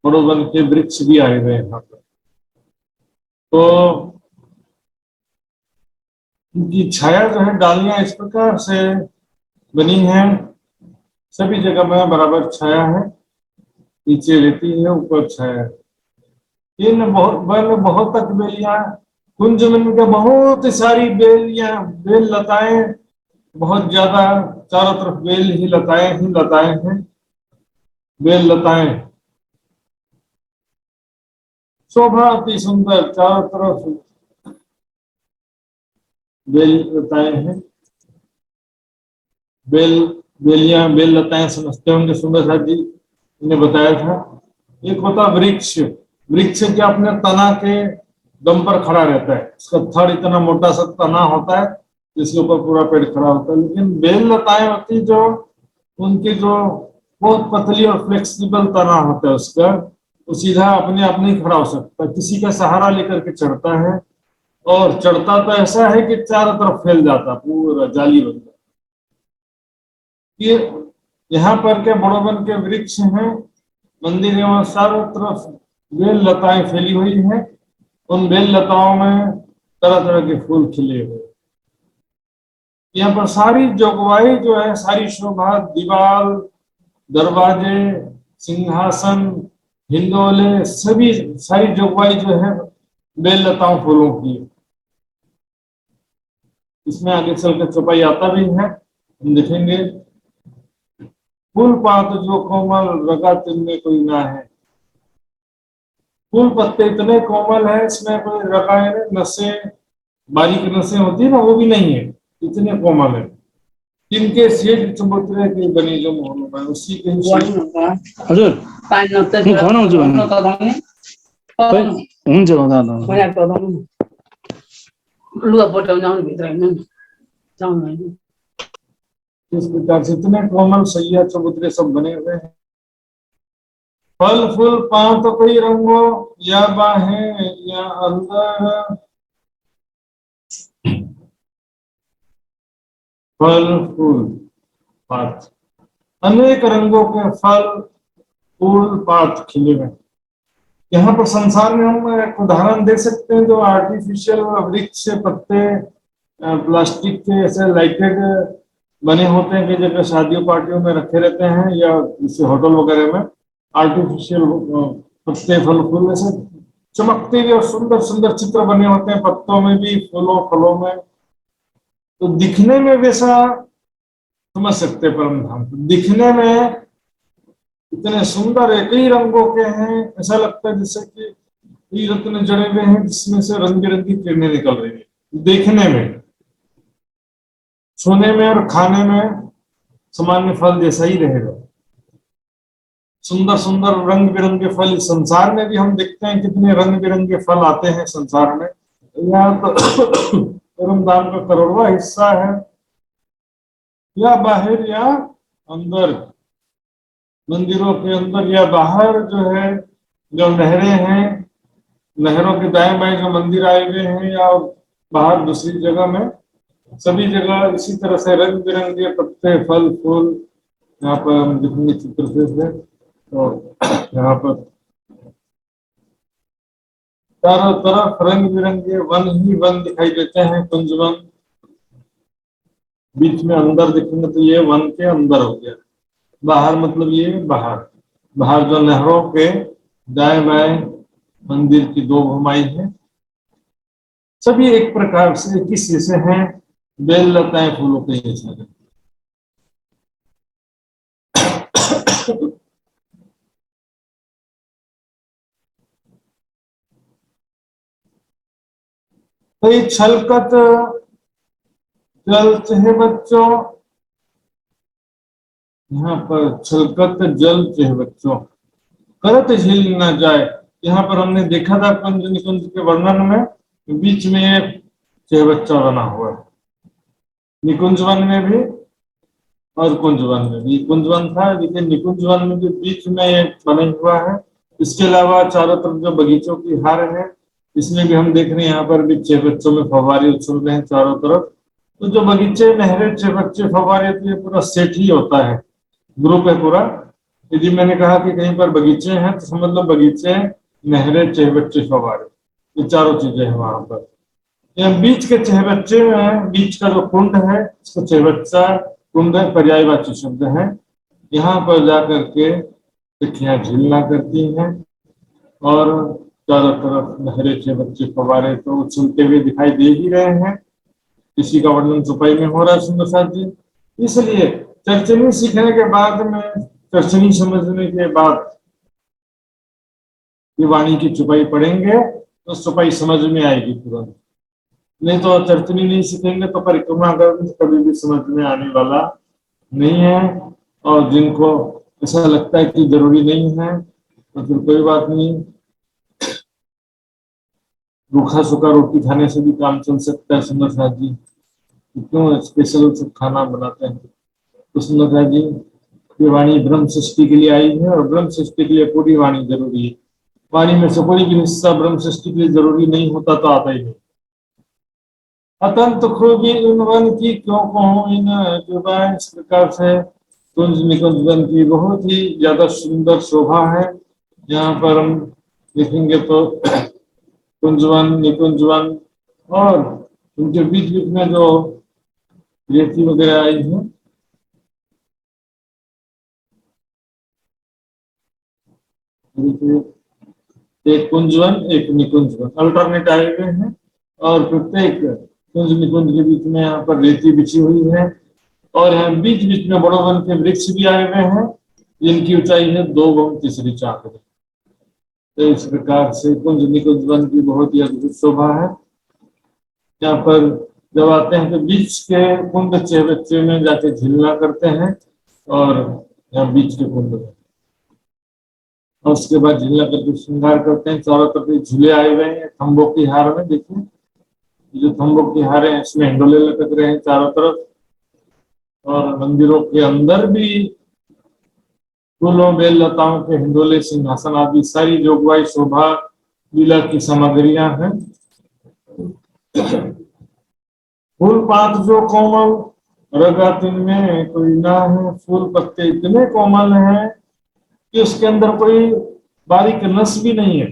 बड़ोवन के वृक्ष भी आए हुए यहाँ पर। तो उनकी छाया जो है, डालियां इस प्रकार से बनी है, सभी जगह में बराबर छाया है, नीचे रहती है, ऊपर छाया है। इन बहुत तक बेलियां, कुंज में के बहुत सारी बेलियां, बेल लताएं बहुत ज्यादा, चारों तरफ बेल ही लताएं हैं, बेल लताएं, शोभा अति सुंदर, चारों तरफ बेल लताएं हैं। बेलियां, बेल लताएं समझते होंगे सुंदर साथ जी ने बताया था। एक होता वृक्ष, वृक्ष क्या अपने तना के दम पर खड़ा रहता है, इसका थड़ इतना मोटा सा तना होता है जिसके ऊपर पूरा पेड़ खड़ा होता है। लेकिन बेल लताएं होती जो, उनकी जो बहुत पतली और फ्लेक्सिबल तना होता है उसका, वो सीधा अपने आप नहीं खड़ा हो सकता, किसी का सहारा लेकर के चढ़ता है, और चढ़ता तो ऐसा है कि चारों तरफ फैल जाता, पूरा जाली बन जाता। ये यहाँ पर के बड़ोवन के वृक्ष हैं, मंदिर है, चारों तरफ बेल लताएं फैली हुई हैं। उन बेल लताओं में तरह तरह के फूल खिले हुए। यहाँ पर सारी जोगवाई जो है, सारी शोभा, दीवार, दरवाजे, सिंहासन, हिंदोले, सभी सारी जोगवाई जो है बेल लताओं फूलों की। इसमें आगे चलकर चौपाई आता भी है, हम देखेंगे। फूल पात जो कोमल, रगा तिनमें कोई ना है। फूल पत्ते इतने कोमल है, इसमें कोई रगा नसें, बारीक नसें होती है ना, वो भी नहीं है, इतने कोमल है। इनके शेड चबूतरे की बनी जो मोहल्लों में, उसी के हजुर घनाउँछु भने हुन्छ दादा लुगा पटाउन आउनु भित्र हिँड्नु जाउँ हैन इस प्रकार से इतने कोमल सैया चबूतरे सब बने हुए हैं। फल फूल पांव तो कई रंगों या बाहें या अंदर, फल फूल पात अनेक रंगों के फल फूल पात खिले हुए। यहाँ पर संसार में हम एक उदाहरण दे सकते हैं, जो आर्टिफिशियल वृक्ष पत्ते प्लास्टिक के ऐसे लाइटेड बने होते हैं कि जगह शादियों पार्टियों में रखे रहते हैं, या जैसे होटल वगैरह में आर्टिफिशियल पत्ते फल फूल ऐसे चमकते हुए और सुंदर सुंदर चित्र बने होते हैं, पत्तों में भी फूलों फलों में। तो दिखने में वैसा समझ सकते हैं परम धाम को, दिखने में इतने सुंदर एक ही रंगों के हैं, ऐसा लगता है जैसे कि रत्न जड़े हुए हैं जिसमें से रंग बिरंगी किरणें निकल रही है। देखने में, छूने में और खाने में सामान्य फल जैसा ही रहेगा। सुंदर सुंदर रंग बिरंगे फल इस संसार में भी हम देखते हैं, कितने रंग बिरंगे फल आते हैं संसार में। यहाँ तो परमधाम का करोड़वा हिस्सा है, या बाहर या अंदर, मंदिरों के अंदर या बाहर जो है, जो नहरें हैं, नहरों के दाएं बाएं जो मंदिर आए हुए हैं, या बाहर दूसरी जगह में, सभी जगह इसी तरह से रंग बिरंगे पत्ते फल फूल यहाँ पर हम दिखेंगे चित्र से। तो यहाँ पर चारों तरफ रंग बिरंगे वन ही वन दिखाई देते हैं, कुंजवन। बीच में अंदर देखेंगे तो ये वन के अंदर हो गया, बाहर मतलब ये बाहर, बाहर जो नहरों के दाएं बाएं मंदिर की दो भूमाई है, सभी एक प्रकार से एक ही से हैं, बेल लताएं फूलों के ये सारे। तो छलकत जल चहे बच्चों, यहाँ पर छलकत जल चहे बच्चों, करत झील न जाए। यहाँ पर हमने देखा था कुंज निकुंज के वर्णन में, बीच में एक चहे बच्चा बना हुआ है, निकुंजवन में भी और कुंजवन में भी। कुंजवन था लेकिन निकुंजवन में भी बीच में एक बना हुआ है। इसके अलावा चारों तरफ जो बगीचों की हार है, इसमें भी हम देख रहे हैं यहाँ पर भी छह बच्चों में फव्वारे उछल रहे हैं चारों तरफ। तो जो बगीचे नहरे छह बच्चे फव्वारे, तो ये पूरा सेट ही होता है, ग्रुप है पूरा। यदि मैंने कहा कि कहीं पर बगीचे हैं तो समझ लो बगीचे, नहरे, छह बच्चे, फव्वारे, ये चारों चीजें हैं वहां पर। यहाँ बीच के छह बच्चे हैं, बीच का जो कुंड है इसको छह बच्चा कुंड पर्यायवाची शब्द है। यहाँ पर जाकर के तिखियां झीलना करती हैं और चारों तरफ नहरे छह बच्चे फव्वारे तो उछलते हुए दिखाई दे ही रहे हैं। इसी का वर्णन चौपाई में हो रहा है सुंदर साथ जी। इसलिए चर्चनी सीखने के बाद में, चर्चनी समझने के बाद ये वाणी की चौपाई पढ़ेंगे तो चौपाई समझ में आएगी तुरंत। नहीं तो चर्चनी नहीं सीखेंगे तो परिक्रमा करने से कभी भी समझ में आने वाला नहीं है। और जिनको ऐसा लगता है कि जरूरी नहीं है तो फिर कोई बात नहीं, रूखा सूखा रोटी खाने से भी काम चल सकता है सुंदर साथ जी। क्यों स्पेशल सब खाना बनाते हैं तो सुंदर साथ जी, ये वाणी ब्रह्म सृष्टि के लिए आई है और ब्रह्म सृष्टि के लिए पूरी वाणी जरूरी है। वाणी में से कोई भी हिस्सा ब्रह्म सृष्टि के लिए जरूरी नहीं होता तो आता ही नहीं। अतंत खूबी इन वन की क्यों कहूं इन जुबान। इस प्रकार से कुंज निकुंज वन की बहुत ही ज्यादा सुंदर शोभा है। यहाँ पर हम देखेंगे तो कुंजवन, निकुंजवन और उनके बीच बीच में जो रेती वगैरह आई है, एक कुंजवन एक निकुंजवन अल्टरनेट आए हुए हैं और प्रत्येक कुंज निकुंज के बीच में यहाँ पर रेती बिछी हुई है और यहाँ बीच बीच में बड़ो वन के वृक्ष भी आए हुए हैं जिनकी ऊंचाई है 2 गुण तीसरी चाक। तो इस प्रकार से कुंज निकुंज वन की बहुत ही अद्भुत शोभा है। यहाँ पर जब आते हैं तो बीच के कुंड छह बच्चे में जाके झीलना करते हैं और यहाँ बीच के कुंड में और उसके बाद झूला करके श्रृंगार करते हैं। चारों तरफ झूले आए हुए हैं खम्भों की हार में। देखिए जो खम्भों की हार है इसमें हिंडोले लटक रहे हैं चारों तरफ। और मंदिरों के अंदर भी फूलों बेल लताओं के हिंडोले, सिंहासन आदि सारी जोगवाई शोभा लीला की सामग्रियां हैं। फूल पात जो कोमल रगा तिनमें कोई ना है। फूल पत्ते इतने कोमल हैं कि उसके अंदर कोई बारीक नस भी नहीं है,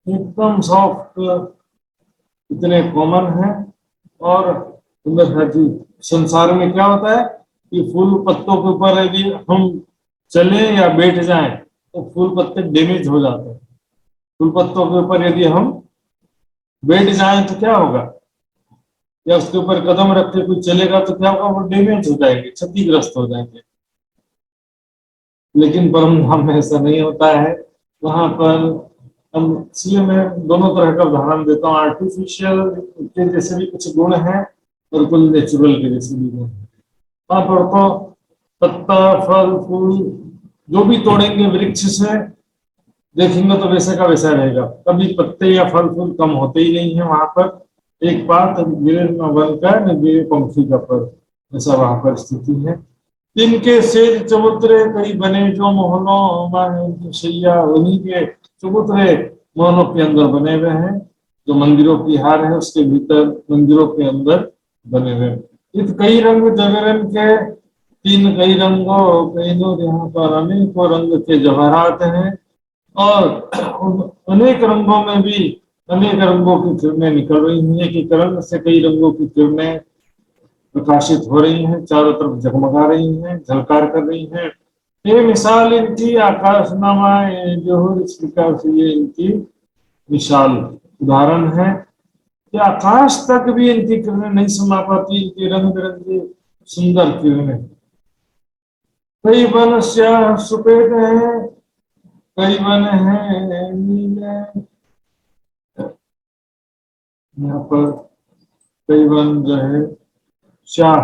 एकदम सॉफ्ट, इतने कोमल हैं। और सुंदर जी संसार में क्या होता है कि फूल पत्तों के ऊपर यदि हम चले या बैठ जाएं तो फूल पत्ते डैमेज हो जाते हैं। फूल पत्तों के ऊपर यदि हम बैठ जाएं तो क्या होगा, या उसके ऊपर कदम रख के कोई चलेगा तो क्या होगा, वो डैमेज हो जाएंगे, क्षतिग्रस्त हो जाएंगे। लेकिन परम धाम में ऐसा नहीं होता है। वहां पर हम, इसलिए मैं दोनों तरह का उदाहरण देता हूँ। आर्टिफिशियल के जैसे भी कुछ गुण हैं और कुछ नेचुरल के जैसे भी गुण हैं। वहां पर तो पत्ता फल फूल जो भी तोड़ेंगे वृक्ष से, देखेंगे तो वैसे का वैसा रहेगा। कभी पत्ते या फल फूल कम होते ही नहीं है वहां पर। एक बात गिरे न वन का न गिरे पंखी का पर, ऐसा वहां पर स्थिति है। तिनके सेज चबूतरे कई बने जो मोहनों मां शैया, उन्हीं के चबूतरे मोहनों के अंदर बने हुए हैं। जो मंदिरों की हार है उसके भीतर मंदिरों के अंदर बने हुए। इत कई रंग जगरन के तीन कई रंगों कई दो, यहाँ पर अनेकों रंग के जवाहरात हैं। और अनेक रंगों में भी अनेक रंगों की किरणें निकल रही हैं। एक रंग से कई रंगों की किरणें प्रकाशित हो रही हैं, चारों तरफ जगमगा रही हैं, झलकार कर रही हैं। ये मिसाल इनकी आकाश नामाए जोहर, इस प्रकार से ये इनकी विशाल उदाहरण है कि आकाश तक भी इनकी किरणें नहीं समा पाती। इनकी रंग बिरंगी सुंदर किरणें। कई वन श्याम सुपेद है, कई वन है नीले। यहाँ पर कई वन जो है शाह,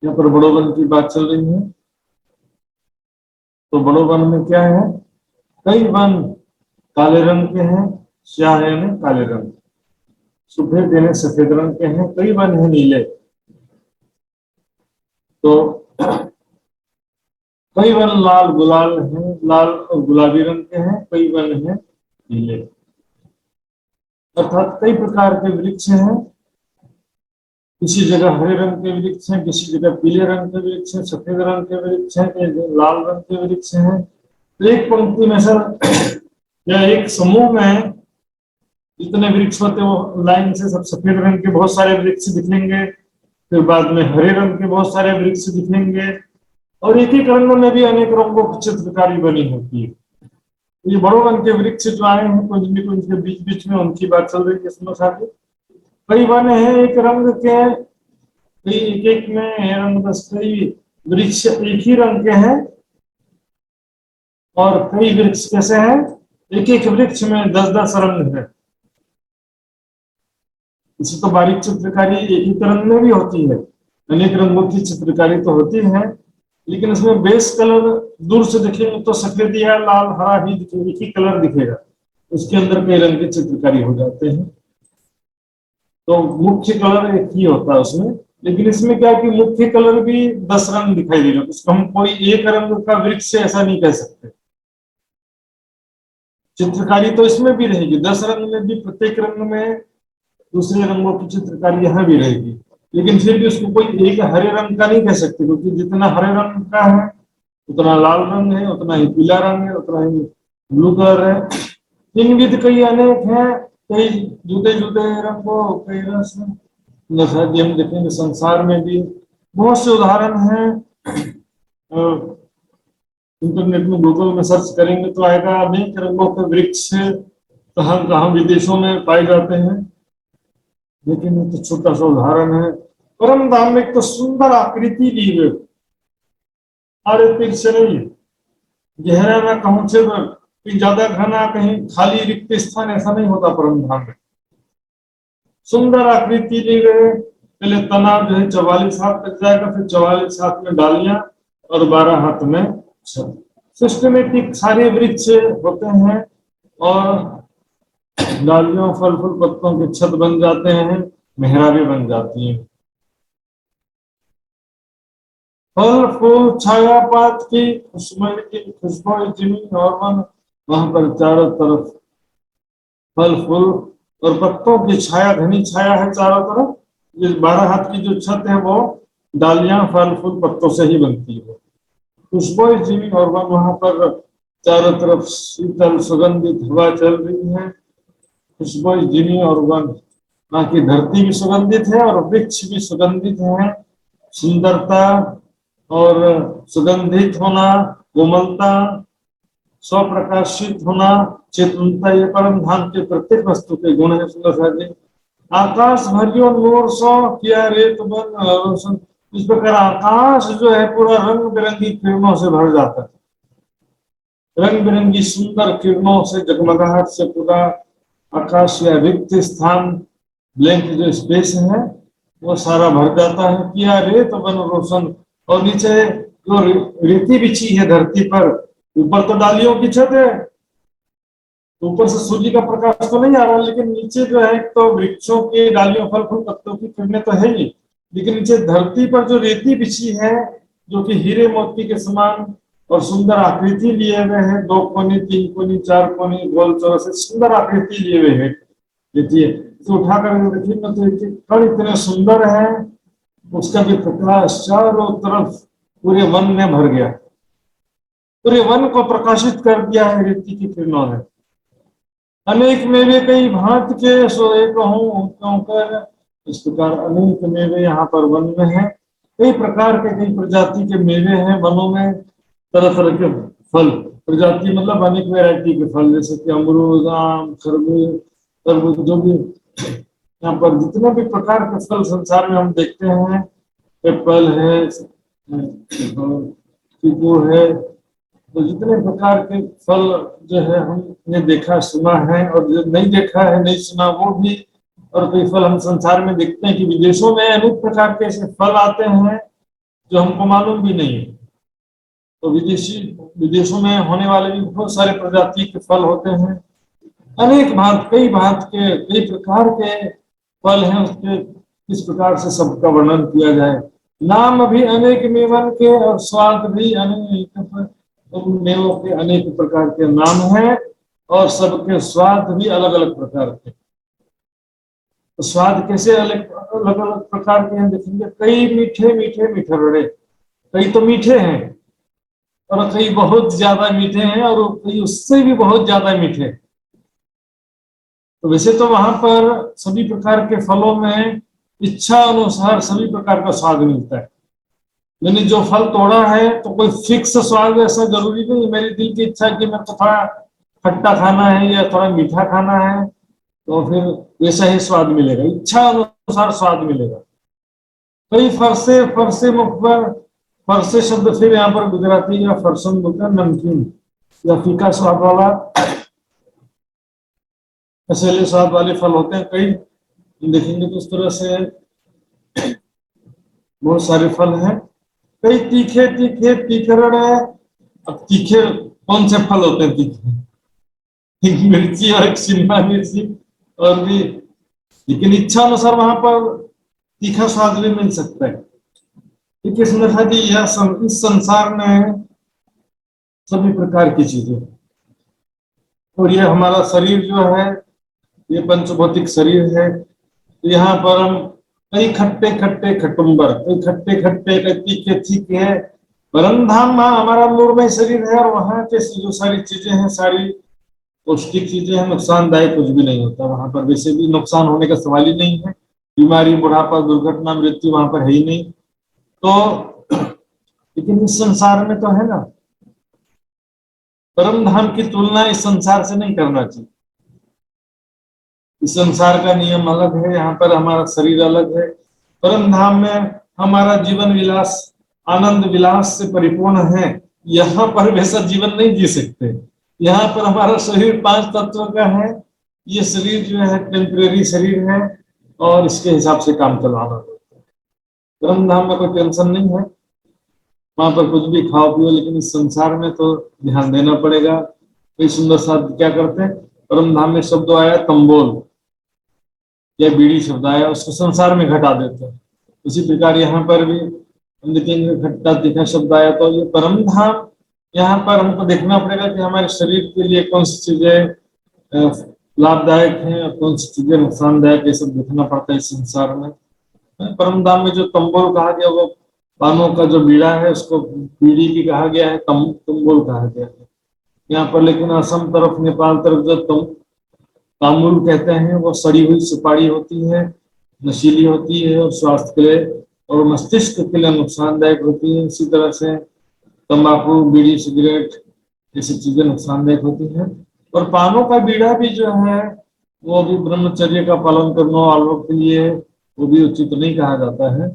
यहाँ पर बड़ो वन की बात चल रही है। तो बड़ो वन में क्या है, कई वन काले रंग के हैं, शाह यानी काले रंग, सफेद यानी सफेद रंग के हैं, कई वन है नीले। तो कई वन लाल गुलाल हैं, लाल और गुलाबी रंग के हैं, कई वन है नीले। अर्थात कई प्रकार के वृक्ष हैं। किसी जगह हरे रंग के वृक्ष हैं, किसी जगह पीले रंग के वृक्ष हैं, सफेद रंग के वृक्ष हैं, लाल रंग के वृक्ष हैं। तो एक पंक्ति में सर या एक समूह में जितने वृक्ष होते वो लाइन से सब सफेद रंग के बहुत सारे वृक्ष दिखेंगे, फिर बाद में हरे रंग के बहुत सारे वृक्ष दिखेंगे, और एक एक रंग में भी अनेक रंगों की चित्रकारी बनी होती है। ये बड़ो रंग के वृक्ष जो आए हैं कुछ भी कुछ के बीच बीच में उनकी बात चल रही है इसमें साथ। कई वन है एक रंग के, कई एक एक में रंग, बस कई वृक्ष एक ही रंग के हैं और कई वृक्ष कैसे हैं, एक एक वृक्ष में 10-10 रंग है। इसी तो बारीक चित्रकारी एक ही रंग में भी होती है, अनेक रंगों की चित्रकारी तो होती है, लेकिन इसमें बेस कलर दूर से देखेंगे तो सफेद या लाल हरा ही दिखेगा, एक ही कलर दिखेगा, उसके अंदर कई रंग की चित्रकारी हो जाते हैं। तो मुख्य कलर एक ही होता है उसमें, लेकिन इसमें क्या है कि मुख्य कलर भी 10 रंग दिखाई दे रहे, उसको हम कोई एक रंग का वृक्ष से ऐसा नहीं कह सकते। चित्रकारी तो इसमें भी रहेगी, 10 रंग में भी प्रत्येक रंग में दूसरे रंगों की चित्रकारी यहाँ भी रहेगी, लेकिन फिर भी उसको कोई एक हरे रंग का नहीं कह सकते, क्योंकि जितना हरे रंग का है उतना लाल रंग है, उतना ही पीला रंग है, उतना ही ब्लू कलर है। इन विध कई अनेक हैं, कई जुदे जुदे रंगों, कई रस। जैसा कि हम देखेंगे संसार में भी बहुत से उदाहरण हैं। इंटरनेट में गूगल में सर्च करेंगे तो आएगा, अनेक रंगों के वृक्ष कहाँ कहाँ विदेशों में पाए जाते हैं, लेकिन ये तो छोटा सा उदाहरण है। परम धाम में तो सुंदर आकृति दी हुई, अरे तीर से नहीं, गहरा ना कहूं से कहीं ज्यादा घना, कहीं खाली रिक्त स्थान, ऐसा नहीं होता परम धाम में। सुंदर आकृति दी गई। पहले तना जो है 44 हाथ तक जाएगा, फिर 44 हाथ में डालियां और 12 हाथ में सिस्टमेटिक सारे वृक्ष होते हैं और डालियों फल फूल पत्तों के छत बन जाते हैं, मेहराबें बन जाती हैं। फल फूल छाया पात की खुशबू जमीन और वन, वहां पर चारों तरफ फल फूल और पत्तों की छाया, घनी छाया है चारों तरफ। ये 12 हाथ की जो छत है वो डालियां फल फूल पत्तों से ही बनती है। खुशबू जमीन और वन, वहां पर चारों तरफ शीतल सुगंधित हवा चल रही है। खुशबू जमीन और वन, वहां की धरती भी सुगंधित है और वृक्ष भी सुगंधित है। सुंदरता और सुगंधित होना, कोमलता, स्वप्रकाशित होना, चेतनता, ये परम धाम के प्रत्येक वस्तु के गुण है। सुंदर जी, आकाश भरियो नूर सो किया रेत बन रोशन। इस प्रकार आकाश जो है पूरा रंग बिरंगी किरणों से भर जाता है। रंग बिरंगी सुंदर किरणों से, जगमगाहट से पूरा आकाश या रिक्त स्थान, ब्लैंक जो स्पेस है वो सारा भर जाता है। किया रेत बन रोशन, और नीचे जो रेती बिछी है धरती पर, ऊपर तो डालियों की छत है, ऊपर से सूर्य का प्रकाश तो नहीं आ रहा, लेकिन नीचे जो है तो वृक्षों के डालियों फल फूल पत्तों की किरणें तो है ही, लेकिन नीचे धरती पर जो रेती बिछी है जो कि हीरे मोती के समान और सुंदर आकृति लिए हुए है, 2 कोनी 3 कोनी 4 कोनी गोल चौरस सुंदर आकृति लिए हुए है। देखिए तो उठाकर देखिए तो कण इतने सुंदर है, उसका भी प्रकाश चारों तरफ पूरे वन में भर गया, पूरे वन को प्रकाशित कर दिया है रेती की किरणों ने। अनेक मेवे कई भांत के सोए कहूं कहकर, इस प्रकार अनेक मेवे यहाँ पर वन में है। कई प्रकार के, कई प्रजाति के मेवे हैं वनों में, तरह तरह के फल, प्रजाति मतलब अनेक वैरायटी के फल, जैसे कि अमरूद, आम, खरबूज, तरबूज, जो भी यहाँ पर जितने भी प्रकार के फल संसार में हम देखते हैं, एप्पल है, चीकू है, तो जितने प्रकार के फल जो है हमने देखा सुना है, और जो नहीं देखा है नहीं सुना वो भी। और कई फल हम संसार में देखते हैं कि विदेशों में अनेक प्रकार के ऐसे फल आते हैं जो हमको मालूम भी नहीं है। तो विदेशों में होने वाले भी बहुत सारे प्रजाति के फल होते हैं, अनेक भांत कई प्रकार के फल हैं। उसके किस प्रकार से सबका वर्णन किया जाए। नाम भी अनेक मेवन के और स्वाद भी अनेक, मेवों के अनेक प्रकार के नाम हैं और सबके स्वाद भी अलग अलग प्रकार के। तो स्वाद कैसे अलग अलग प्रकार के हैं देखेंगे। कई मीठे मीठे मीठे, कई तो मीठे हैं और कई बहुत ज्यादा मीठे हैं और कई उससे भी बहुत ज्यादा मीठे। तो वैसे तो वहां पर सभी प्रकार के फलों में इच्छा अनुसार सभी प्रकार का स्वाद मिलता है। मैंने जो फल तोड़ा है तो कोई फिक्स स्वाद ऐसा जरूरी नहीं। मेरी दिल की इच्छा कि मेरे को थोड़ा खट्टा खाना है या थोड़ा मीठा खाना है, तो फिर वैसा ही स्वाद मिलेगा, इच्छा अनुसार स्वाद मिलेगा। कई फरसे मुख पर, फरसे शब्द फिर यहाँ पर गुजराती या फरसन बोलते हैं, नमकीन या फीका स्वाद वाला, नशीले स्वाद वाले फल होते हैं। कई देखेंगे तो इस तरह से बहुत सारे फल हैं। कई तीखे तीखे तीखरड़ है। अब तीखे कौन से फल होते हैं तीखे? मिर्ची और शिमला मिर्ची और भी, लेकिन इच्छा अनुसार वहां पर तीखा स्वाद भी मिल सकता है। देखिए सुंदर जी, यह इस संसार में सभी प्रकार की चीजें, और यह हमारा शरीर जो है ये पंचभौतिक शरीर है। यहाँ पर हम कई खट्टे खट्टे खटुम्बर, कई खट्टे खट्टे, कई तीखे तीखे है। परम धाम हमारा नूरमय शरीर है और वहाँ के जो सारी चीजें हैं सारी पौष्टिक चीजें हैं, नुकसानदायक कुछ भी नहीं होता वहां पर। वैसे भी नुकसान होने का सवाल ही नहीं है, बीमारी बुढ़ापा दुर्घटना मृत्यु वहां पर है ही नहीं। तो लेकिन इस संसार में तो है ना, परम धाम की तुलना इस संसार से नहीं करना चाहिए। इस संसार का नियम अलग है, यहाँ पर हमारा शरीर अलग है। परम धाम में हमारा जीवन विलास आनंद विलास से परिपूर्ण है। यहाँ पर वैसा जीवन नहीं जी सकते। यहाँ पर हमारा शरीर 5 तत्व का है। ये शरीर जो है टेम्परेरी शरीर है और इसके हिसाब से काम चलाना होता है। परम धाम में कोई टेंशन नहीं है। वहां पर कुछ भी खाओ पियो, लेकिन इस संसार में तो ध्यान देना पड़ेगा। कई सुंदर साथ क्या करते हैं, परम धाम में शब्द आया तंबोल या बीड़ी शब्द आया, उसको संसार में घटा देते हैं। उसी प्रकार यहाँ पर भी हम देखेंगे घटता दिखा शब्द आया, तो ये परम धाम, यहाँ पर हमको देखना पड़ेगा कि हमारे शरीर के लिए कौन सी चीजें लाभदायक है और कौन सी चीजें नुकसानदायक, ये सब देखना पड़ता है इस संसार में। परम धाम में जो तंबोल कहा गया, वो पानों का जो बीड़ा है उसको बीड़ी भी कहा गया है, तंबोल कहा गया है यहाँ पर। लेकिन असम तरफ, नेपाल तरफ जो तामुल कहते हैं, वो सड़ी हुई सुपारी होती है, नशीली होती है और स्वास्थ्य के लिए और मस्तिष्क के लिए नुकसानदायक होती है। इसी तरह से तंबाकू, बीड़ी, सिगरेट, ये सब चीजें नुकसानदायक होती हैं। और पानों का बीड़ा भी जो है वो भी ब्रह्मचर्य का पालन करने वालों के लिए वो भी उचित नहीं कहा जाता है।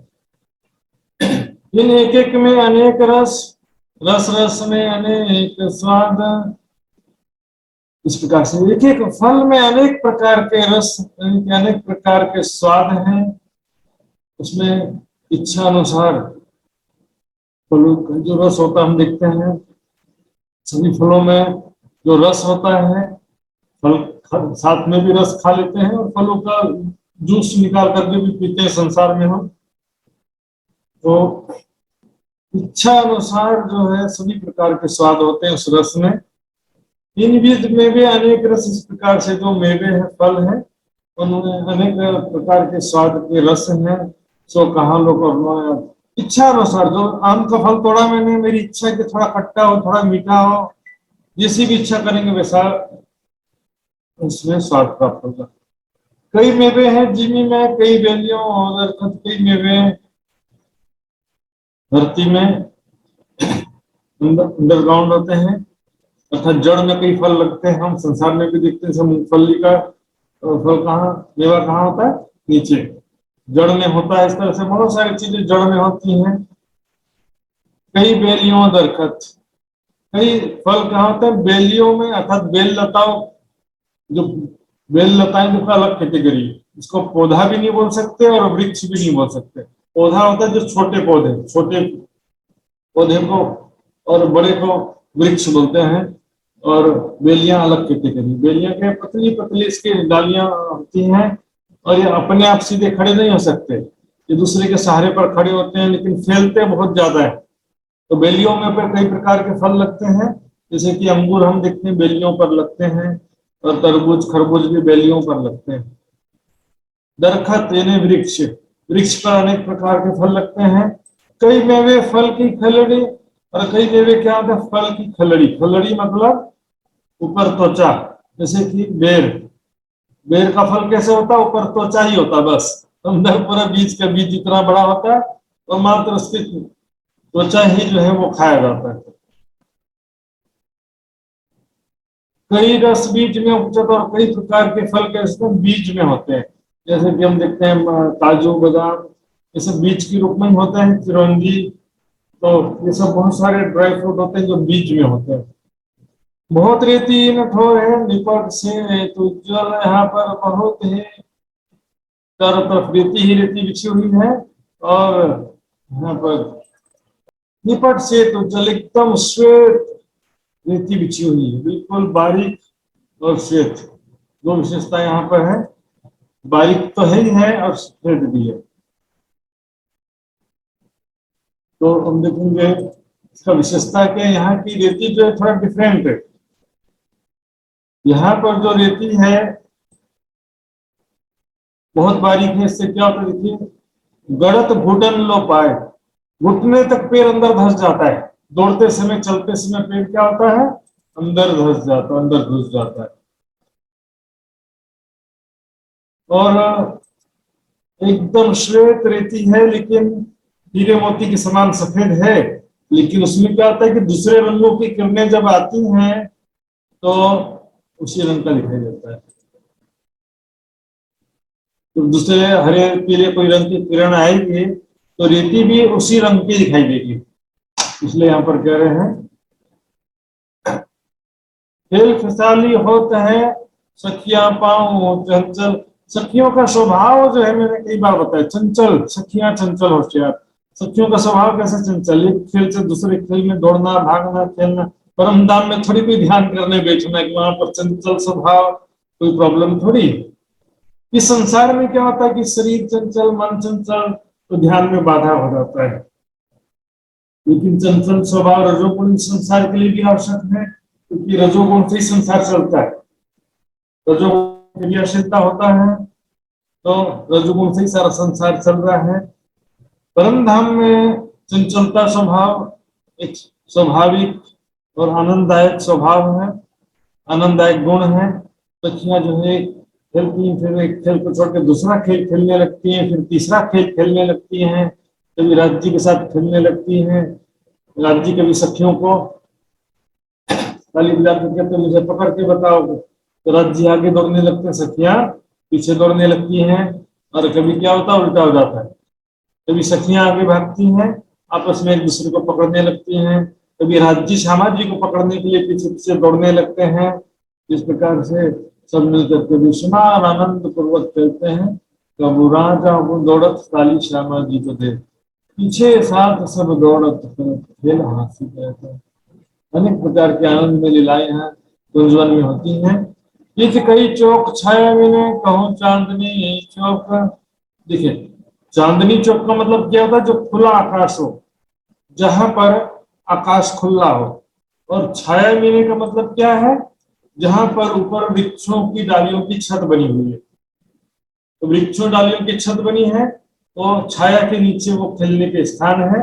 इन एक एक में अनेक रस, रस रस में अनेक स्वाद, इस प्रकार से एक एक फल में अनेक प्रकार के रस, अनेक प्रकार के स्वाद हैं। उसमें इच्छा अनुसार फलों का जो रस होता है हम देखते हैं, सभी फलों में जो रस होता है, फल साथ में भी रस खा लेते हैं और फलों का जूस निकाल करके भी पीते हैं संसार में हम। तो इच्छा अनुसार जो है सभी प्रकार के स्वाद होते हैं उस रस में। इन विध में भी अनेक रस, इस प्रकार से जो मेवे हैं, फल हैं, उनमें अनेक प्रकार के स्वाद के रस हैं। सो कहा लोग इच्छा अनुसार, जो आम का फल तोड़ा मैंने, मेरी इच्छा है कि थोड़ा खट्टा हो, थोड़ा मीठा हो, जैसी भी इच्छा करेंगे वैसा उसमें स्वाद प्राप्त होगा। कई मेवे हैं जिन्हीं में, कई बेलियों और कई मेवे धरती में अंडरग्राउंड होते हैं, अर्थात जड़ में कई फल लगते हैं। हम संसार में भी देखते हैं, मूंगफली का फल कहाँ, मेवा कहाँ होता है, नीचे जड़ में होता है। इस तरह से बहुत सारी चीजें जड़ में होती हैं। कई बेलियों दरखत, कई फल कहाँ होते हैं, बेलियों में, अर्थात बेल लताओं, जो बेल लताएं जो अलग कैटेगरी है, इसको पौधा भी नहीं बोल सकते और वृक्ष भी नहीं बोल सकते। पौधा होता है जो छोटे पौधे, छोटे पौधे को और बड़े को वृक्ष बोलते हैं, और बेलियां अलग कैटेगरी। बेलियां के पतली पतली इसकी डालियां होती हैं और ये अपने आप सीधे खड़े नहीं हो सकते, ये दूसरे के सहारे पर खड़े होते हैं, लेकिन फैलते बहुत ज्यादा है। तो बेलियों में पर कई प्रकार के फल लगते हैं, जैसे कि अंगूर हम देखते हैं बेलियों पर लगते हैं, और तरबूज खरबूज भी बेलियों पर लगते हैं। दरखत यानी वृक्ष, वृक्ष पर अनेक प्रकार के फल लगते हैं। कई मेवे फल की खलड़ी, और कई मेवे क्या होता है, फल की खलड़ी। खलड़ी मतलब ऊपर त्वचा, जैसे कि बेर, बेर का फल कैसे होता है, ऊपर त्वचा ही होता है, बस अंदर पूरा बीज का बीज जितना बड़ा होता है और मात्र उसकी त्वचा ही जो है वो खाया जाता है। कई रस बीज में उपजत, और कई प्रकार के फल कैसे बीज में होते हैं, जैसे कि हम देखते हैं काजू बादाम, ये सब बीज के रूप में होते हैं, चिरौंजी, तो ये सब बहुत सारे ड्राई फ्रूट होते हैं जो बीज में होते हैं। बहुत रेती न ठोर है निपट से तो जल, यहाँ पर बहुत है, चारों तरफ रेती ही रेती बिछी हुई है, और यहाँ पर निपट से तो जल एकदम श्वेत रेती बिछी हुई है, बिल्कुल बारीक और श्वेत, दो विशेषता यहाँ पर है। बारीक तो है ही है और श्वेत भी है। तो हम देखेंगे इसका विशेषता क्या है, यहाँ की रेती जो है थोड़ा डिफरेंट है। यहाँ पर जो रेती है बहुत बारीक है, इससे क्या होता है देखिए, गड़त घुटन लो पाए, घुटने तक पैर अंदर धंस जाता है। दौड़ते समय, चलते समय पैर क्या होता है, अंदर धंस जाता है, अंदर घुस जाता है। और एकदम श्वेत रेती है, लेकिन हीरे मोती के समान सफेद है, लेकिन उसमें क्या होता है कि दूसरे रंगों की किरणें जब आती हैं तो उसी रंग का दिखाई देता है। तो दूसरे हरे पीले कोई रंग की किरण आएगी तो रेती भी उसी रंग की दिखाई देगी। इसलिए यहाँ पर कह रहे हैं, खेल फिसाली होता है सखियां पाँव चंचल। सखियों का स्वभाव जो है मैंने कई बार बताया, चंचल, सखियां चंचल होशियार। सखियों का स्वभाव कैसे चंचल, एक खेल से दूसरे खेल में दौड़ना, भागना, खेलना। परम धाम में थोड़ी कोई ध्यान करने बैठना कि वहां पर चंचल स्वभाव, कोई प्रॉब्लम थोड़ी। इस संसार में क्या होता है कि शरीर चंचल, मन चंचल, तो ध्यान में बाधा हो जाता है। लेकिन चंचल स्वभाव रजोगुण संसार के लिए भी आवश्यक है, क्योंकि रजोगुण से ही संसार चलता है। रजोगुण क्रियाशीलता होता है तो रजोगुण से ही सारा संसार चल रहा है। परम धाम में चंचलता स्वभाव एक स्वाभाविक और आनंददायक स्वभाव है, आनंददायक गुण है। बच्चियां जो है खेलती हैं, फिर एक खेल को छोड़ के दूसरा खेल खेलने लगती हैं, फिर तीसरा खेल खेलने लगती हैं, कभी राज्य के साथ खेलने लगती हैं। राज्य कभी सखियों को ताली बजाते कहते मुझे पकड़ के बताओ, तो राज्य आगे दौड़ने लगते हैं, सखियां पीछे दौड़ने लगती हैं। और कभी क्या होता है, उल्टा हो जाता है। कभी सखियां आगे भागती हैं, आपस में एक दूसरे को पकड़ने लगती हैं। कभी राज्य श्यामा जी को पकड़ने के लिए पीछे पीछे दौड़ने लगते हैं। इस प्रकार से सब मिलकर के विस्मय आनंद पूर्वक खेलते हैं। कबू राजा वो दौड़त ताली श्यामा जी को दे, पीछे साथ सब दौड़त खेल हासिल रहते हैं। अनेक प्रकार के आनंद में लीलाएं हैं कुंजवन में होती हैं। ये कई चौक छाया मिले कहूँ चांदनी चौक। देखिए चांदनी चौक का मतलब क्या होता है, जो खुला आकाश हो, जहां पर आकाश खुला हो। और छाया मिले का मतलब क्या है, जहां पर ऊपर वृक्षों की डालियों की छत बनी हुई है। तो वृक्षों डालियों की छत बनी है तो छाया के नीचे वो खेलने के स्थान है।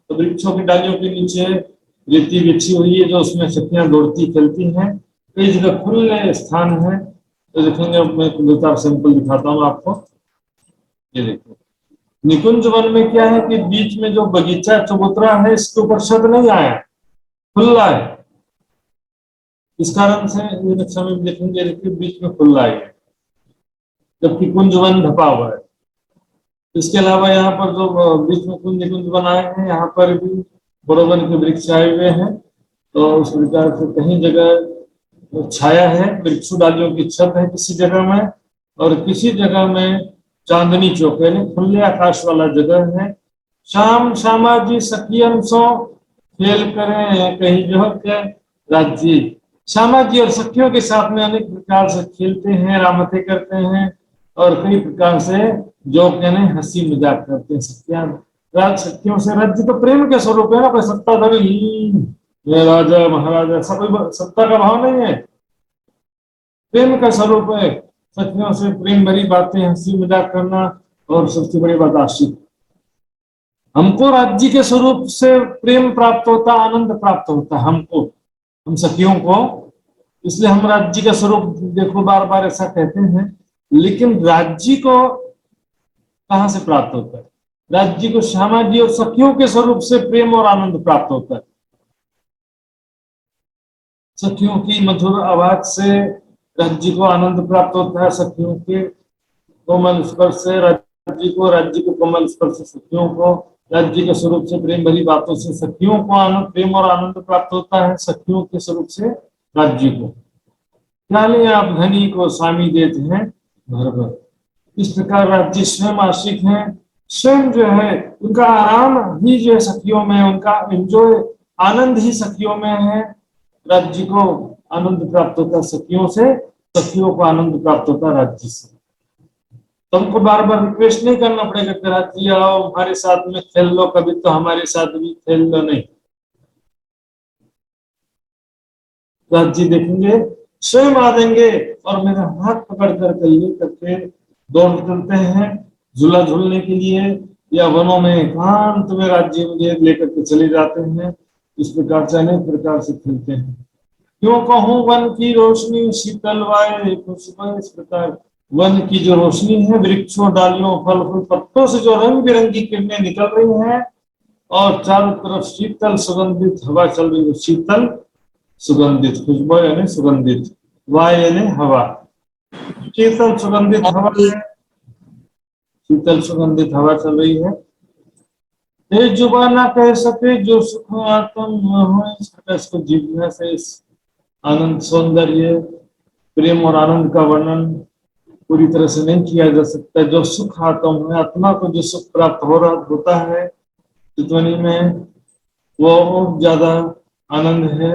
तो वृक्षों की डालियों के नीचे रेती बिछी हुई है, जो उसमें सखियां दौड़ती खेलती हैं। कई जगह खुले स्थान है। तो देखेंगे, मैं दो चार सैंपल दिखाता हूँ आपको। ये देखो निकुंज वन में क्या है कि बीच में जो बगीचा चबूतरा है, इसके ऊपर छत नहीं आया, खुला है। इस कारण से ये नक्शा में देखेंगे बीच में खुला है, जबकि कुंज वन ढपा हुआ है। इसके अलावा यहाँ पर जो बीच में कुंज निकुंज बनाए हैं, यहाँ पर भी बड़ोवन के वृक्ष आए हुए हैं। तो उस प्रकार से कहीं जगह छाया है, वृक्षों डालियों की छत है किसी जगह में, और किसी जगह में चांदनी चौक है, खुले आकाश वाला जगह है। शाम श्यामा जी सखियन सो खेल करें कहीं जो के राज्य। श्यामा जी और सखियों के साथ में अनेक प्रकार से खेलते हैं, रामते करते हैं, और कई प्रकार से जो कहने हंसी मजाक करते हैं। सखियों से राज्य तो प्रेम के स्वरूप है ना, कोई सत्ता धरी राजा महाराजा, ऐसा कोई सत्ता का भाव नहीं है, प्रेम का स्वरूप है। सखियों से प्रेम भरी बातें, हंसी मजाक करना, और सबसे बड़ी बात आशिक। हमको राज्य के स्वरूप से प्रेम प्राप्त होता, आनंद प्राप्त होता हमको, हम सखियों को। इसलिए हम राज्य का स्वरूप देखो बार बार ऐसा कहते हैं। लेकिन राज्य को कहां से प्राप्त होता है? राज्य को श्यामा जी और सखियों के स्वरूप से प्रेम और आनंद प्राप्त होता है। सखियों की मधुर आवाज से राज्य को आनंद प्राप्त होता है। सखियों के कोमल स्पर्श से राज्य को कोमल स्पर्श से सखियों को, राज्य के स्वरूप से प्रेम भरी बातों से सखियों को आनंद, प्रेम और आनंद प्राप्त होता है। सखियों के स्वरूप से राज्य को क्या ले आप धनी को स्वामी देते हैं घर भर। इस प्रकार राज्य स्वयं आशिक है, स्वयं जो है उनका आराम ही जो है सखियों में, उनका एंजॉय आनंद ही सखियों में है। राज्य को आनंद प्राप्त होता है सखियों से, सखियों को आनंद प्राप्त होता है राज्य से। तुमको बार बार रिक्वेस्ट नहीं करना पड़ेगा कि राज्य आओ हमारे साथ में खेल लो, कभी तो हमारे साथ भी खेल लो, नहीं। राज्य देखेंगे स्वयं आ देंगे और मेरा हाथ पकड़ कर ये करके दौड़ चलते हैं झूला झूलने के लिए, या वनों में एकांत में राज्य मुझे लेकर के चले जाते हैं। इस प्रकार से अनेक प्रकार से खेलते हैं। क्यों कहूँ वन की रोशनी शीतल वाए खुशबू। इस प्रकार वन की जो रोशनी है, वृक्षों डालियों फल फूल पत्तों से जो रंग बिरंगी किरणें निकल रही हैं, और चारों तरफ शीतल सुगंधित हवा चल रही है। शीतल सुगंधित, खुशबू यानी सुगंधित, वाय यानी हवा, शीतल सुगंधित हवा है, शीतल सुगंधित हवा चल रही है। ये जुबान ना कह सके जो सुख आत्म हो। इसको जीवना से इस आनंद सौंदर्य प्रेम और आनंद का वर्णन पूरी तरह से नहीं किया जा सकता। जो सुख आत्म है, आत्मा को जो सुख प्राप्त हो रहा होता है, चितवनी में वो और ज्यादा आनंद है।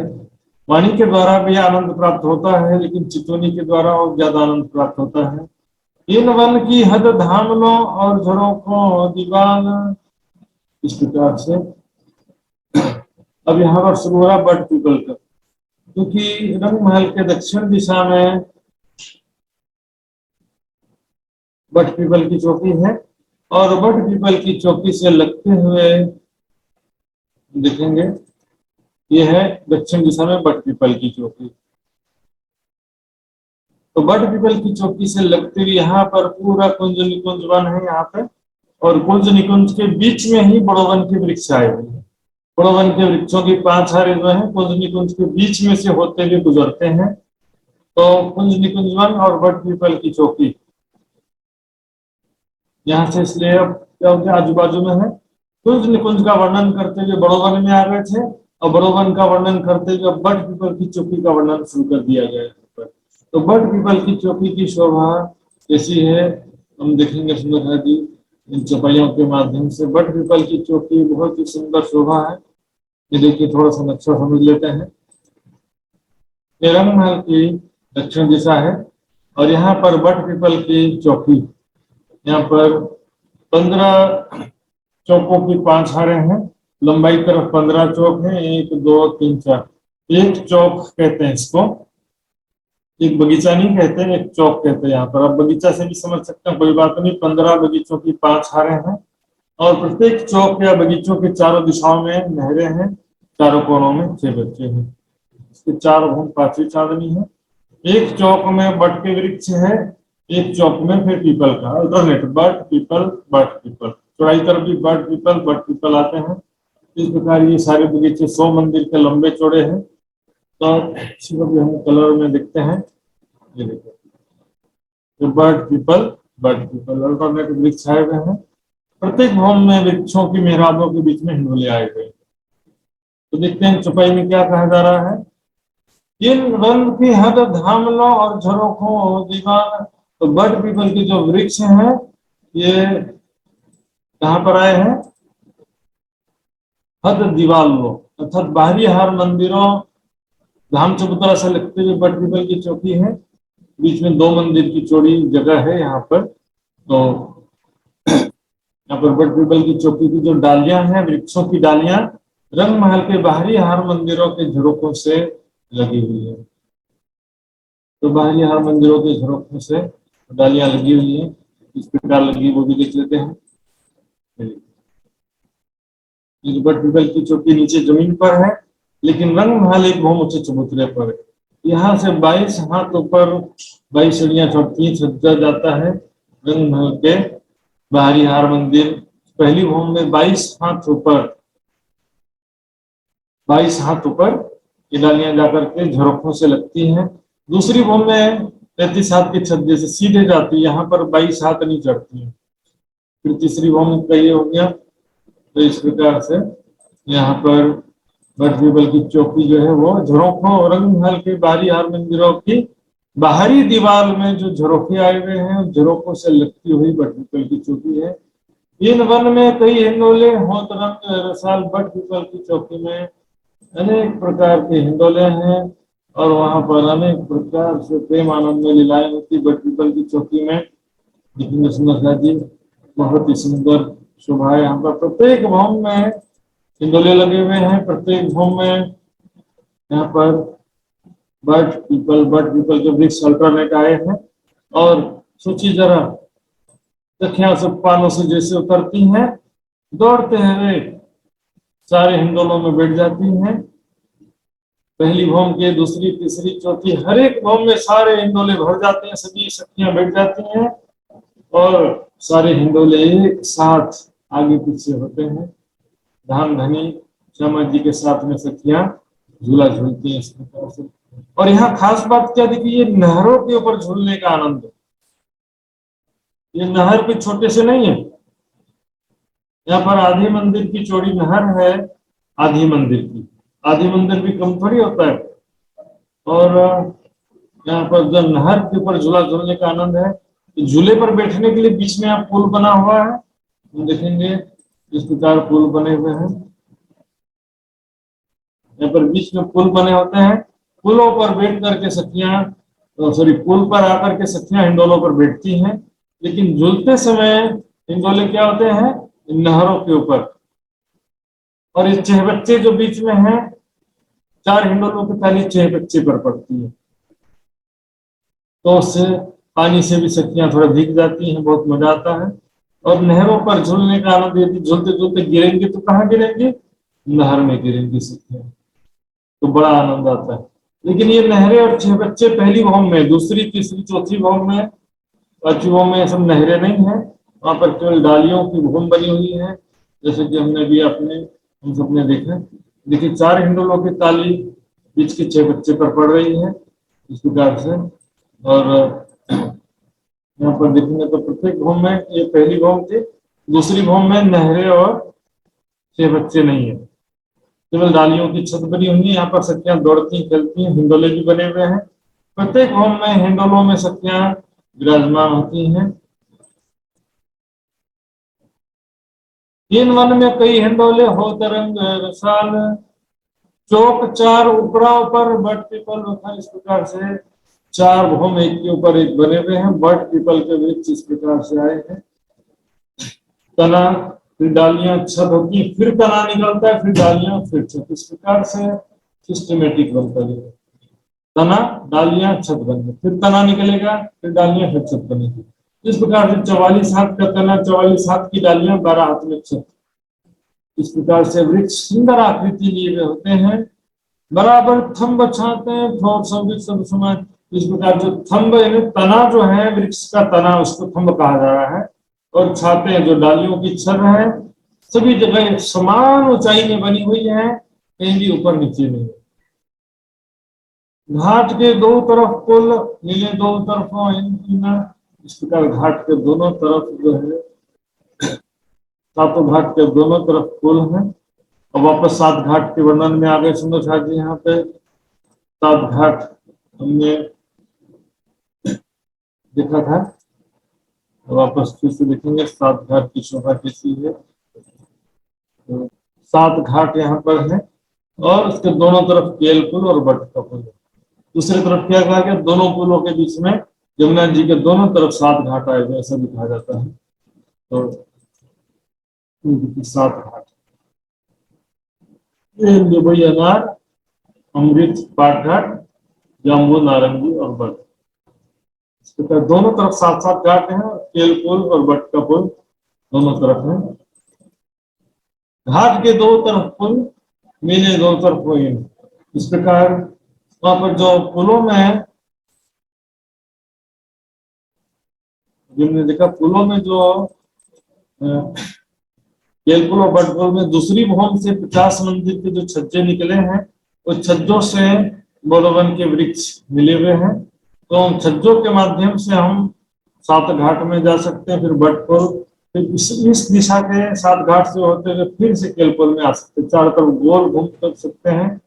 वाणी के द्वारा भी आनंद प्राप्त होता है, लेकिन चितवनी के द्वारा और ज्यादा आनंद प्राप्त होता है। इन वन की हद धाम लो और झरोखों दीवान, इस प्रकार से। अब यहाँ पर शुरू हो रहा बट पीपल का, क्योंकि रंग महल के दक्षिण दिशा में बट पीपल की चौकी है, और बट पीपल की चौकी से लगते हुए देखेंगे ये है दक्षिण दिशा में बट पीपल की चौकी। तो बट पीपल की चौकी से लगते हुए यहाँ पर पूरा कुंज निकुंज वन है यहाँ पे, और कुंज निकुंज के बीच में ही बड़ोवन के वृक्ष आए हुए हैं। बड़ोवन के वृक्षों की 5 हारे जो है कुंज निकुंज के बीच में से होते हुए गुजरते हैं। तो कुंज निकुंज वन और बट पीपल की चौकी यहाँ से, इसलिए अब क्या होता है आजू बाजू में है। कुंज निकुंज का वर्णन करते हुए बड़ोवन में आ गए थे, और बड़ोवन का वर्णन करते हुए बट पीपल की चौकी का वर्णन शुरू कर दिया गया है। तो बट पीपल की चौकी की शोभा कैसी है हम देखेंगे सुंदर जी इन चौपाइयों के माध्यम से। बट पीपल की चौकी बहुत ही सुंदर शोभा है। ये देखिए थोड़ा सा नक्शा समझ लेते हैं। ये रंग महल की दक्षिण दिशा है, और यहाँ पर बट पीपल की चौकी, यहाँ पर 15 चौकों की 5 हारे हैं। लंबाई तरफ 15 चौक हैं, 1 2 3 4। एक चौक कहते हैं इसको, एक बगीचा नहीं कहते, एक चौक कहते हैं यहाँ पर। अब बगीचा से भी समझ सकते हैं, कोई बात नहीं। 15 बगीचों की 5 हारे हैं, और प्रत्येक चौक या बगीचों के चारों दिशाओं में नहरें हैं, चारों कोनों में 6 बच्चे हैं। इसके 4 भूम 5वीं चांदनी है। एक चौक में बट के वृक्ष है, एक चौक में फिर पीपल का अल्टरनेट बट पीपल। चौड़ाई तरफ भी बट पीपल आते हैं। इस प्रकार ये सारे बगीचे 100 मंदिर के लंबे चौड़े हैं। तो इसी को भी हम कलर में देखते हैं, ये देखो बट पीपल अल्टरनेट वृक्ष आए हुए हैं। प्रत्येक भवन में वृक्षों की मेहराबों के बीच में हिंडोले आए हुए। तो देखते हैं चौपाई में क्या कहा जा रहा है। इन वन की हद धाम लो और झरोखों दीवान। तो बट पीपल के जो वृक्ष हैं ये कहाँ पर आए हैं, हद दीवार लो, अर्थात बाहरी हार मंदिरों धाम चबूतरा से लगते हुए बट पीपल की चौकी है। बीच में 2 मंदिर की चौड़ी जगह है यहाँ पर। तो यहाँ पर बट पीपल की चौकी की जो डालियां हैं, वृक्षों की डालियां रंग महल के बाहरी हार मंदिरों के झरोखों से लगी हुई है। तो बाहरी हार मंदिरों के झरोखों से डालियां लगी हुई है, किस प्रकार लगी वो भी देख लेते हैं। ये बट पीपल की चौकी नीचे जमीन पर है, लेकिन रंग महल एक बहुत ऊंचे चबूतरे पर है। यहाँ से 22 हाथ ऊपर 22 सीढ़ियां चढ़ती हैं, सजा जाता है रंग महल के बाहरी हार मंदिर। पहली भूम में 22 हाथ ऊपर ये डालियां जाकर के झरोखों से लगती हैं। दूसरी भूम में 33 हाथ की छत जैसे सीधे जाती है, यहाँ पर 22 हाथ नहीं चढ़ती है। फिर तीसरी भूम का ये हो गया। तो इस प्रकार से यहाँ पर बट पीपल की चौकी जो है वो झरोखों रंग महल के बाहरी हार मंदिरों की बाहरी दीवार में जो झरोखे आए हुए हैं, झरोखों से लगती हुई बट पीपल की चौकी है। इन वन में कई हिंडोले होत रंग रसाल। बट पीपल की चौकी में अनेक प्रकार के हिंडोले हैं, और वहां पर अनेक प्रकार से प्रेम आनंद में लीलाएं होती। बट पीपल की चौकी में दिखेंगे सुंदर जी, बहुत ही सुंदर शोभा है। यहाँ पर प्रत्येक भवन में हिंडोले लगे हुए हैं। प्रत्येक भवन में यहाँ पर बट पीपल के वृक्ष अल्टरनेट आए हैं। और सोचिए जरा, सखियां सब पानों से जैसे उतरती हैं, दौड़ते हुए सारे हिंडोलों में बैठ जाती हैं। पहली भवन के, दूसरी, तीसरी, चौथी, हर एक भवन में सारे हिंडोले भर जाते हैं। सभी सखियां बैठ जाती हैं, और सारे हिंडोले एक साथ आगे पीछे होते हैं। धाम धनी श्यामा जी के साथ में सखियां झूला झूलती हैं इस प्रकार से। और यहाँ खास बात क्या देखिए, ये नहरों के ऊपर झूलने का आनंद है। ये नहर भी छोटे से नहीं है। यहाँ पर आधी मंदिर की चौड़ी नहर है, आधी मंदिर भी कम थोड़ी होता है। और यहाँ पर जो नहर के ऊपर झूला झूलने का आनंद है, झूले पर बैठने के लिए बीच में आप पुल बना हुआ है, हम देखेंगे इस प्रकार पुल बने हुए हैं। यहाँ पर बीच में पुल बने होते हैं। पुलों पर बैठ करके सखियां, सॉरी, पुल पर आकर के सखियां हिंडोलों पर बैठती हैं, लेकिन झूलते समय हिंडोले क्या होते हैं, नहरों के ऊपर। और ये चहबच्चे जो बीच में हैं, 4 हिंडोलों की ताली चहबच्चे पर पड़ती है, तो उससे पानी से भी सखियां थोड़ा भीग जाती हैं, बहुत मजा आता है। और नहरों पर झूलने का आनंद, यदि झूलते झूलते गिरेंगे तो कहाँ गिरेंगे, नहर में गिरेंगी सखियां, तो बड़ा आनंद आता है। लेकिन ये नहरें और चहबच्चे पहली भौम में, दूसरी तीसरी चौथी भौम में, पांचवी भौम में सब नहरें नहीं है, वहां पर केवल डालियों की भूम बनी हुई है, जैसे कि हमने भी हम सबने देखा। देखिए 4 हिंडोलों की ताली बीच के चहबच्चे पर पड़ रही है इस प्रकार से। और यहाँ पर देखेंगे तो प्रत्येक भौम में, ये पहली भौम थी, दूसरी भौम में नहरें और चहबच्चे नहीं है, केवल डालियों की छत बनी हुई है। यहाँ पर सखियां दौड़ती खेलती हैं, हिंडोले भी बने हुए हैं। प्रत्येक भौम में हिंडोलों में सखियां विराजमान होती हैं। 3 वन में कई हिंडोले हो तरंग रसाल, चौक 4 उपरा ऊपर बट पीपल रखा। इस प्रकार से 4 भौम एक के ऊपर एक बने हुए हैं। बट पीपल के वृक्ष इस प्रकार से आए हैं। तना, फिर डालियां, छत होती है, फिर तना निकलता है, फिर डालियां, फिर छत। इस प्रकार से सिस्टमेटिक बनता है। तना, डालियां, छत बनेगी, फिर तना निकलेगा, फिर डालियां, फिर छत बनेगी। इस प्रकार से 44 हाथ का तना, 44 हाथ की डालियां, 12 हाथ में छत। इस प्रकार से वृक्ष सुंदर आकृति लिए हुए होते हैं। बराबर थंब छाते हैं, ठोर सब समय। इस प्रकार जो थंब यानी तना जो है, वृक्ष का तना, उसको थंब कहा जा रहा है। और छाते जो डालियों की छर है, सभी जगह समान ऊंचाई में बनी हुई है, कहीं भी ऊपर नीचे नहीं। घाट के 2 तरफ पुल मिले, 2 तरफों। इस प्रकार घाट के दोनों तरफ जो है, 7 घाट के दोनों तरफ पुल है। और वापस 7 घाट के वर्णन में आ गए सुंदर साथ जी। यहाँ पे 7 घाट हमने देखा था, वापस फिर से देखेंगे 7 घाट की शोभा कैसी है। तो 7 घाट यहाँ पर है, और उसके दोनों तरफ केल पुल और बट का पुल है। दूसरी तरफ क्या कहा गया, दोनों पुलों के बीच में यमुना जी के दोनों तरफ 7 घाट आए हुए, ऐसा दिखाया जाता है। तो 7 घाट, अनार, अमृत, पाट घाट, जाम्बू, नारंगी और बट। दोनों तरफ 7-7 घाट हैं। केल पुल और बट का पुल दोनों तरफ है। घाट के 2 तरफ पुल मिले, 2 तरफ हुए। इस प्रकार वहां पर जो पुलों में, जिनने देखा पुलों में जो केल पुल और बट पुल में दूसरी भौम से 50 मंदिर के जो छज्जे निकले हैं, वो छज्जों से बोधवन के वृक्ष मिले हुए हैं। तो छज्जों के माध्यम से हम 7 घाट में जा सकते हैं। फिर बट पुल, फिर इस दिशा के 7 घाट से होते हुए फिर से केल पुल में आ सकते हैं, चारों तरफ गोल घूम कर सकते हैं।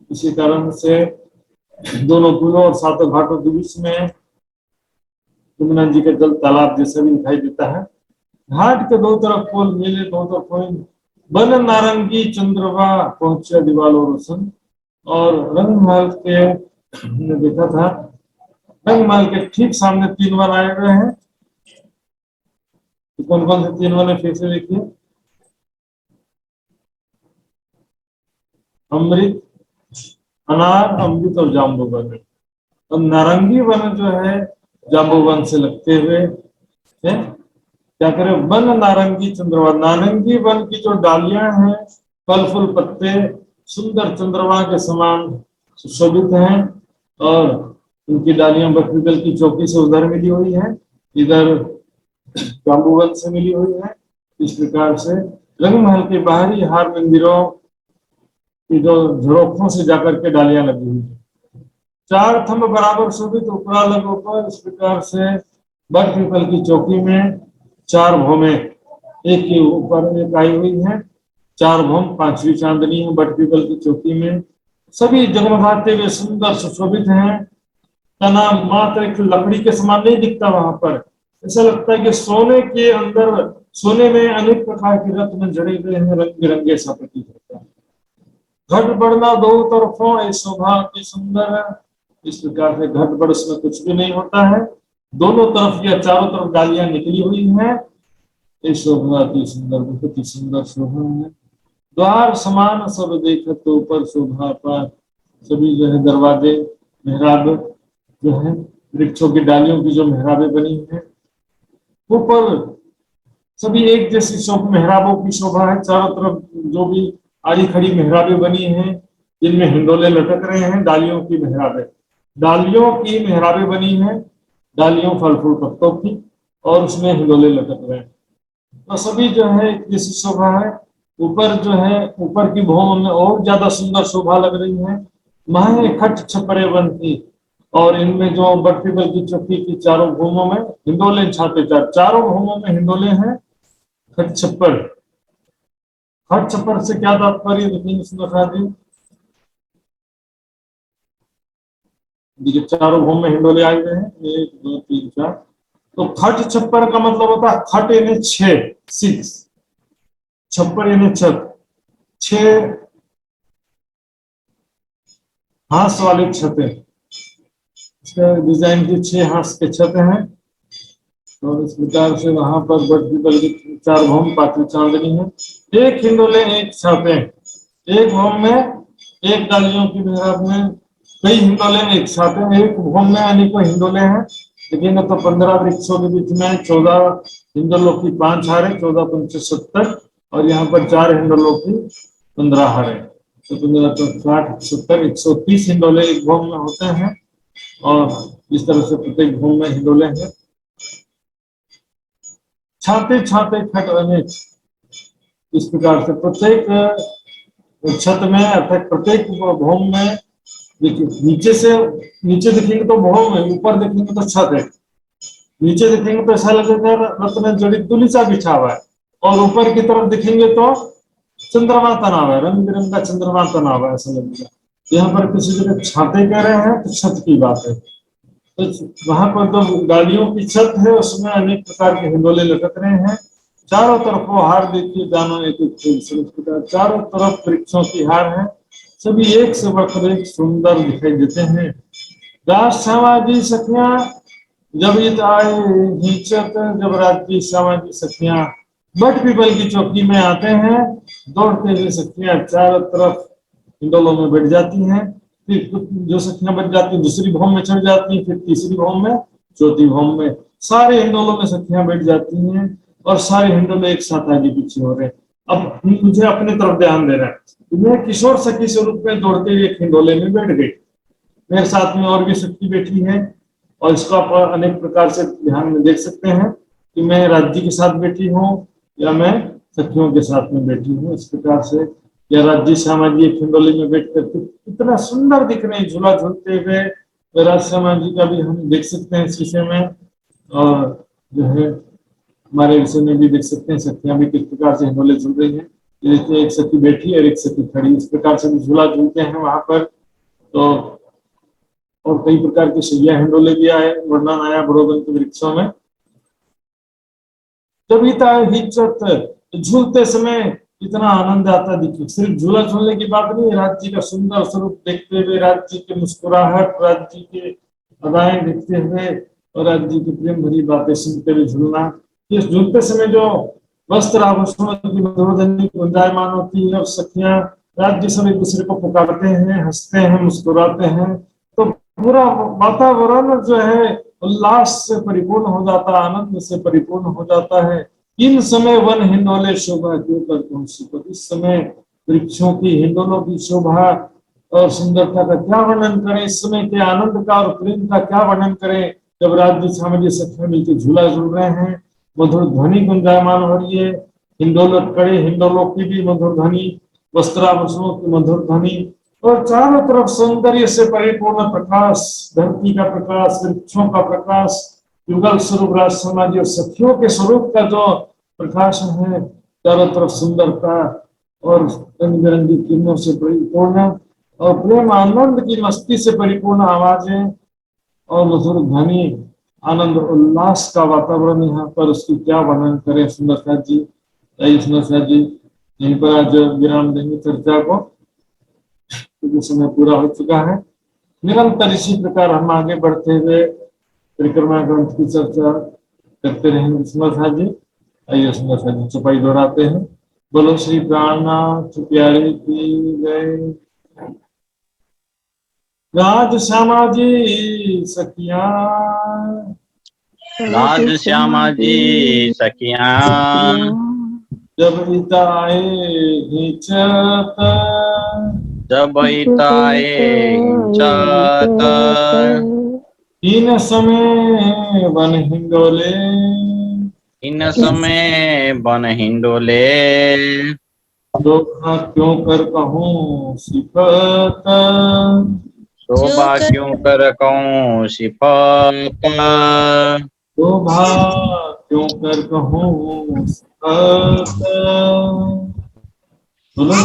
इसी कारण से दोनों पुलों और 7 घाटों के बीच में यमुना जी का जल तालाब जैसा भी दिखाई देता है। घाट के 2 तरफ पुल मिले, 2 तरफ बन नारंगी चंद्रवा पहुंचे दीवाल और रोशन। और रंगमहल के हमने देखा था, रंगमहल के ठीक सामने 3 वन आए हुए हैं। तो कौन कौन से 3 वन है, फिर से देखिए। अमृत, अनार, अमृत और जाम्बू वन। और नारंगी वन जो है जाम्बू वन से लगते हुए है। क्या करें, वन नारंगी चंद्रवा। नारंगी वन की जो डालियां हैं, फल फूल पत्ते सुंदर चंद्रमा के समान सुशोभित हैं। और उनकी डालियां बकरीदल की चौकी से उधर मिली हुई है, इधर जाम्बू वन से मिली हुई है। इस प्रकार से रंगमहल के बाहरी हार मंदिरों की जो झरोखों से जाकर के डालियां लगी हुई है। 4 थंब बराबर शोभित उपरा लगों पर। इस प्रकार से बट पीपल की चौकी में 4 भौमें एक के ऊपर एक आई हुई है। 4 भौम, 5वीं चांदनी है बट पीपल की चौकी में। सभी जगमगाते हुए सुंदर सुशोभित हैं। तना मात्र एक लकड़ी के समान नहीं दिखता, वहां पर ऐसा लगता है कि सोने के अंदर सोने में अनेक प्रकार के रत्न जड़े हुए हैं, रंग बिरंगे सा प्रतीत होता है। घट बढ़ना दो तरफों ए शोभा की सुंदर, इस प्रकार से घट बढ़ में कुछ भी नहीं होता है, दोनों तरफ या चारों तरफ डालियां निकली हुई हैं। ये शोभा की सुंदर, बहुत ही सुंदर शोभा है। द्वार समान सब देखत तो ऊपर शोभा पर, सभी जो है दरवाजे मेहराब जो है वृक्षों की डालियों की जो मेहराबें बनी हैं, ऊपर सभी एक जैसी मेहराबों की शोभा है। चारों तरफ जो भी आड़ी खड़ी मेहराबें बनी हैं, जिनमें हिंडोले लटक रहे हैं, डालियों की मेहराबें, डालियों की मेहराबें बनी हैं, डालियों फल फूल पत्तों की, और उसमें हिंडोले लटक रहे हैं। तो सभी जो है एक जैसी शोभा है। ऊपर जो है ऊपर की भवन में और ज्यादा सुंदर शोभा लग रही है। महंगे खट छपरे बनती, और इनमें जो बट पीपल की चौकी की चारों भूमों में हिंडोले छाते, चारों भूमों में हिंडोले हैं। खट छप्पर, खट छप्पर से क्या तात्पर्य देखिए सुंदर जी, देखिए चारों भूमों में हिंडोले आए हुए हैं, 1 2 3 4। तो खट छप्पर का मतलब होता है खट यानी 6, छप्पर यानी छत, 6 हांस वाली छतें, इसका डिजाइन की 6 हांस के छत हैं। और इस प्रकार से वहां पर बट पीपल की 4 भूम पाती चांदनी है। एक हिंडोले एक छाते, एक भूम में एक डालियों की मेहराब में कई हिंडोले एक छाते, एक भूम में अनेकों हिंडोले हैं। लेकिन तो 15 वृक्षों के बीच में 14 हिंडोलों की 5 हारें, 14 पंच 70, और यहाँ पर 4 हिंडोलों की 15 हारें, तो 15 तो 60 70 130 हिंडोले एक भूम में होते हैं। और इस तरह से प्रत्येक भूम में हिंडोले हैं। छाते छाते खट अनेक, इस प्रकार से प्रत्येक छत में अर्थात प्रत्येक भूम में, देखिए नीचे देखेंगे तो भूम है, ऊपर देखेंगे तो छत है, नीचे देखेंगे तो ऐसा लगेगा रत्न जड़ित दुलीचा बिछा हुआ है, और ऊपर की तरफ देखेंगे तो चंद्रमा तना हुआ है, रंग बिरंग का चंद्रमा तना हुआ है, ऐसा लगेगा। यहाँ पर किसी जगह छाते कह रहे हैं तो छत की बात है। तो वहां पर तो गाड़ियों की छत है, उसमें अनेक प्रकार के हिंडोले लटक रहे हैं। चारों तरफ वो हार देखिए, दानों एक चारों तरफ वृक्षों की हार है, सभी एक से बढ़कर एक सुंदर दिखाई देते हैं। दास सामाजी सखियां जब ईद आए हिचक, जब राज्य सामाजी सखियां बट पीपल की चौकी में आते हैं, दौड़ते हुए सखियां चारों तरफ हिंडोलों में बैठ जाती हैं। फिर जो सखियां बच जाती है दूसरी भूम में चढ़ जाती है, फिर तीसरी भूम में, चौथी भूम में, सारे हिंडोलों में सखियां बैठ जाती हैं, और सारे हिंडोले एक साथ आगे पीछे हो रहे हैं। अब मुझे अपने तरफ ध्यान देना है, मैं किशोर सखी स्वरूप में दौड़ते हुए एक हिंडोले में बैठ गई, मेरे साथ में और भी सखी बैठी है, और इसको आप अनेक प्रकार से ध्यान में देख सकते हैं कि मैं राज्य के साथ बैठी हूँ या मैं सखियों के साथ में बैठी हूँ। इस प्रकार से या राज्य सामाजी एक हिंडोले में बैठ कर कितना सुंदर दिख रहे हैं झूला झूलते हुए। राज्य सामाजी का भी हम देख सकते हैं इस विषय में, और जो है हमारे विषय में भी देख सकते हैं, सखियां भी किस प्रकार से हिंडोले झूल रही हैं। एक सखी बैठी और एक सखी खड़ी, इस प्रकार से भी झूला झूलते हैं वहां पर। तो और कई प्रकार के सैया हिंडोले भी आए, वर्णन आया बड़ोदन के वृक्षों में। जब हिचत झूलते समय इतना आनंद आता दिखे, सिर्फ झूला झूलने की बात नहीं, राज्य का सुंदर स्वरूप देखते हुए, राज्य की मुस्कुराहट, राज्य के अदाएं देखते हुए, और राज्य की प्रेम भरी बातें सुनते हुए झूलना। इस झूलते समय जो वस्त्र आभूषणों की मधुरध्वनि गुंजायमान होती है, और सखियां राज्य सब एक दूसरे को पुकारते हैं, हंसते हैं, मुस्कुराते हैं, तो पूरा वातावरण जो है उल्लास से परिपूर्ण हो जाता है, आनंद से परिपूर्ण हो जाता है। इन समय वन हिंडोले शोभा क्यों करते हैं, इस समय वृक्षों की हिंडोलों की शोभा और सुंदरता का क्या वर्णन करें, इस समय के आनंद का और प्रेम का क्या वर्णन करें, जब राज्य सामाजिक सखियां मिलकर झूला झूल रहे हैं, मधुर ध्वनि गुंजायमान हो रही है, हिंडोलों कड़े हिंडोलों की भी मधुर ध्वनि, वस्त्राभूषणों की मधुर ध्वनि, और चारों तरफ सौंदर्य से परिपूर्ण प्रकाश, धरती का प्रकाश, वृक्षों का प्रकाश, युगल स्वरूप राज समाज और सखियों के स्वरूप का जो प्रकाश है, चारों तरफ सुंदरता और रंग बिरंगी किरणों से परिपूर्ण, और प्रेम आनंद की मस्ती से परिपूर्ण आवाजें और मधुर ध्वनि, आनंद उल्लास का वातावरण यहाँ पर, उसकी क्या वर्णन करें सुंदर साथ जी। सुंदर साथ जी यहीं पर आज विराम देंगे चर्चा को, क्योंकि समय पूरा हो चुका है। निरंतर इसी प्रकार हम आगे बढ़ते हुए परिक्रमा ग्रंथ की चर्चा करते रहेंगे सुंदर साथ जी। आइए सुंदर साथ जी चौपाई दोहराते हैं। बोलो श्री प्राणनाथ प्यारे की जय। राज श्यामा जी सखिया, राज श्यामा जी सखिया, जब बिताए हिचत, जब इताए हिंचत, इन समय वन हिंडोले, इन समय बन हिंडोले, शोभा क्यों कर कहूँ सिफत, शोभा क्यों कर कहूँ सिफत, शोभा क्यों कर कहूँ सिफत। बोलो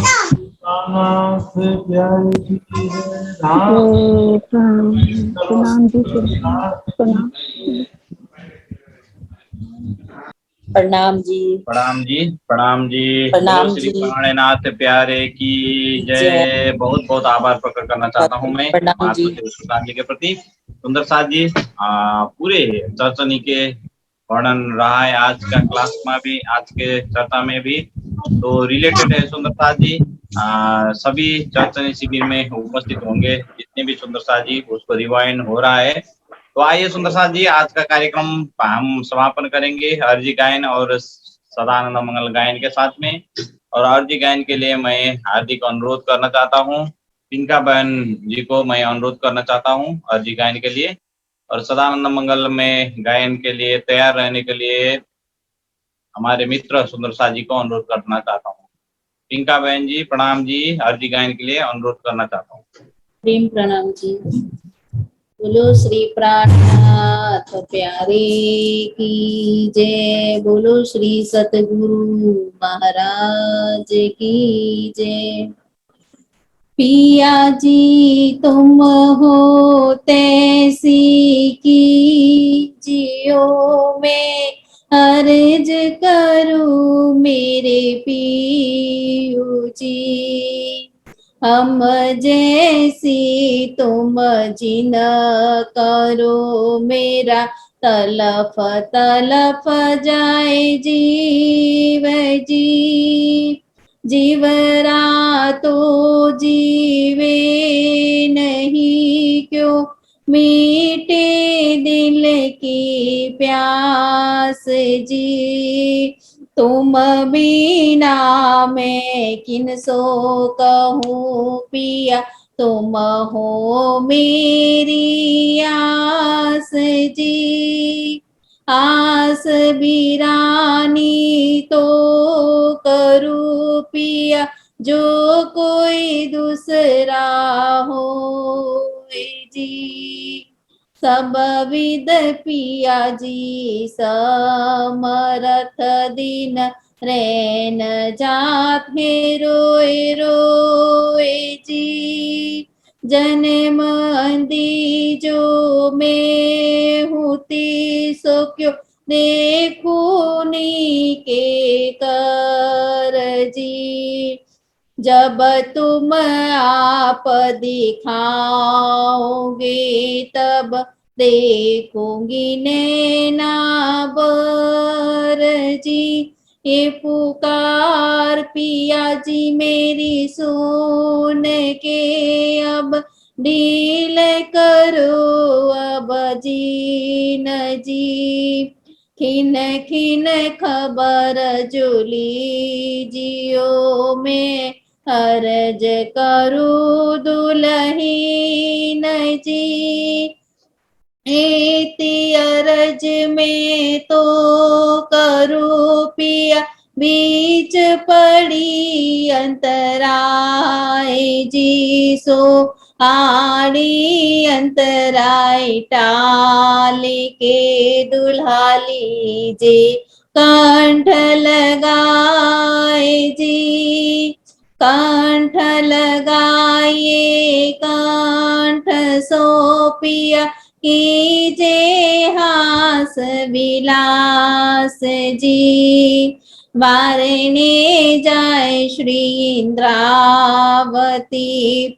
नाथ प्यारे की जय। प्रणाम जी, प्रणाम प्रणाम जी, प्रणाम जी, प्रणाम जी। प्रणाम बोलो श्री जी। प्राणनाथ प्यारे की जय। बहुत बहुत आभार प्रकट करना चाहता हूँ मैं प्रणाम महात्मा जी। सुल्तान जी के प्रति। सुंदर साथ जी पूरे चर्चनी के वर्णन रहा है आज का क्लास में भी, आज के चर्चा में भी तो रिलेटेड है सुंदर साथ जी। सभी चर्चनी शिविर में उपस्थित होंगे जितने भी सुंदर साथ जी, उसको रिवाइंड हो रहा है। तो आइए सुंदर साथ जी आज का कार्यक्रम हम समापन करेंगे अर्जी गायन और सदानंद मंगल गायन के साथ में। और अर्जी गायन के लिए मैं हार्दिक अनुरोध करना चाहता हूँ, पिंका बहन जी को मैं अनुरोध करना चाहता हूँ अर्जी गायन के लिए, और सदानंद मंगल में गायन के लिए तैयार रहने के लिए हमारे मित्र सुंदर साथ जी को अनुरोध करना चाहता हूँ। पिंका बहन जी प्रणाम जी, अर्जी गायन के लिए अनुरोध करना चाहता हूँ। प्रेम प्रणाम जी। बोलो श्री प्राणनाथ प्यारे की जय। बोलो श्री सतगुरु महाराज की जय। पिया जी तुम हो तैसी की जियो में अर्ज करूं मेरे पियो जी। हम जैसी तुम जिन करो मेरा तलफ तलफ जाए जीव जी। जीवरा तो जीवे नहीं क्यों मीटे दिल की प्यास जी। तुम बिना मैं किन सो कहूँ पिया, तुम हो मेरी आस जी। आस बिरानी तो करूँ पिया, जो कोई दूसरा हो जी। सब विद पिया जी समरथ दिन रैन जात है रोए रोए जी। जन्म अंधी जो मैं होती सो क्यों देखूं नी के कर जी। जब तुम आप दिखाओगे तब देखूंगी नैना बर जी। ये पुकार पिया जी मेरी सुन के अब ढील करो अब जी न जी। खिन खिन खबर जो लीजियो में अर्ज करूँ दुल्हीन जी। एती अरज में तो करूँ पिया बीच पड़ी अंतराय जी। सो आड़ी अंतराय टाल के दुल्हा लीजे कंठ लगाए जी। कंठ लगाइए कंठ सो पिया कीजे हास विलास जी। वारने जाय श्री इंद्रावती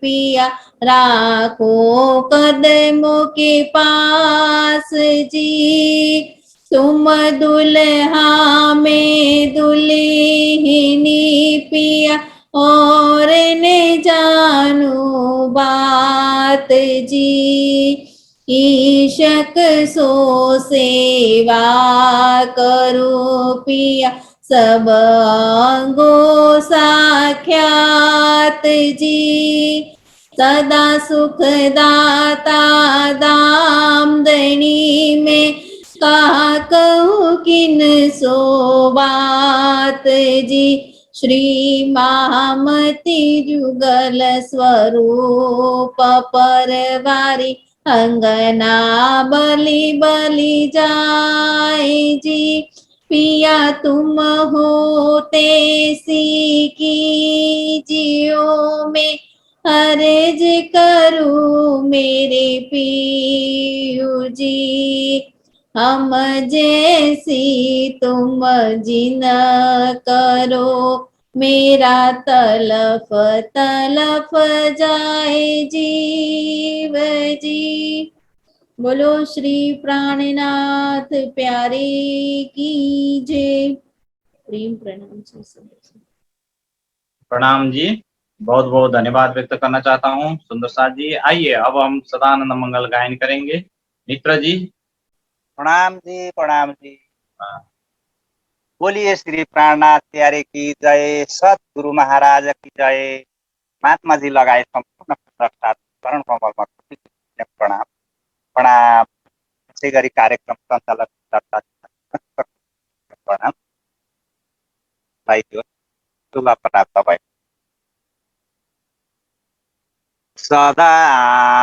पिया राखो कदमों के पास जी। तुम दुल्हा में दुल्हनी पिया और ने जानू बात जी। ईशक सो सेवा करो पिया सब अंगो साख्यात जी। सदा सुख दाता दामदनी में कहा कहूँ किन सो बात जी। श्री महामती जुगल स्वरूप परवारी अंगना बलि बलि जाए जी। पिया तुम होते सी की जियो में अर्ज करूं मेरे पियू जी। हम जैसी तुम जिन करो मेरा तलफ तलफ जाए जीव जी। बोलो श्री प्राणनाथ प्यारे की जय। प्रेम प्रणाम से सब। प्रणाम जी, बहुत बहुत धन्यवाद व्यक्त करना चाहता हूँ सुंदर साथ जी। आइए अब हम सदानंद मंगल गायन करेंगे। मित्र जी। प्रणाम जी, प्रणाम जी। हाँ। बोलिए श्री प्राणनाथ प्यारे की जय, सतगुरु महाराज की जय। महात्मा जी लगाए संपूर्ण चरण कमलमा प्रणाम प्रणाम। त्यसै गरी कार्यक्रम सञ्चालक प्रणाम भाइ त्यो शुभ प्राप्त भयो। सदा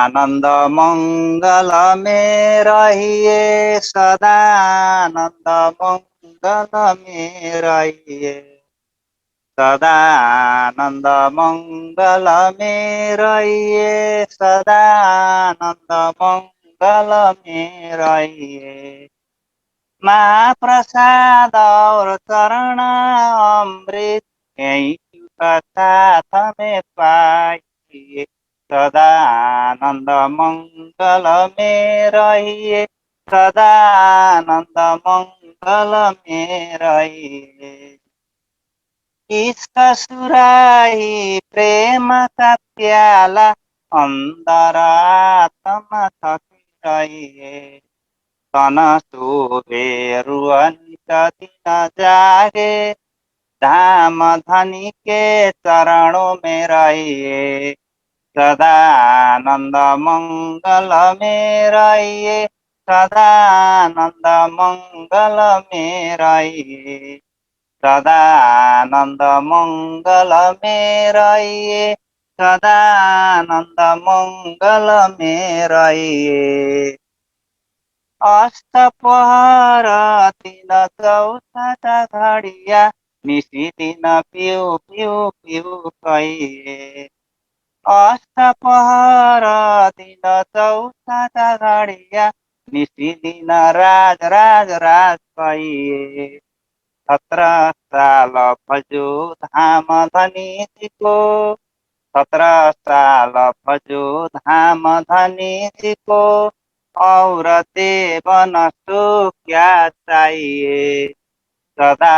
आनन्द मङ्गल में रहिए, सदा आनन्द मङ्गल में रहिए, सदा आनन्द मङ्गल में रहिए, सदा आनन्द मङ्गल में रहिए। महाप्रसाद और चरण अमृत यहीं का साथ में पाइए, सदा आनंद मंगल में रहिए, सदा आनंद मंगल में रहिए। इसका सुराही प्रेम का प्याला अंदर आत्मा थकी रहिए, तन शोभे रुअनित दिन जागे, धाम धनी के चरणों में रहिए, सदा आनंद मंगल में रहिए, सदा आनंद मंगल में रहिए, सदा आनंद मंगल में रहिए, सदा आनंद मंगल में रहिए। अस्त पहर दिन चौथा घड़िया, निशी दिन पिउ पिउ पिउ कहिए। अस्त पहर दिन चौथा घड़िया, निशी दिन राज राज राज कहिए। 17 साल भजो धाम धनी जी को, 17 साल भजो धाम धनी जी को, और देवन सुख क्या चाहिए, सदा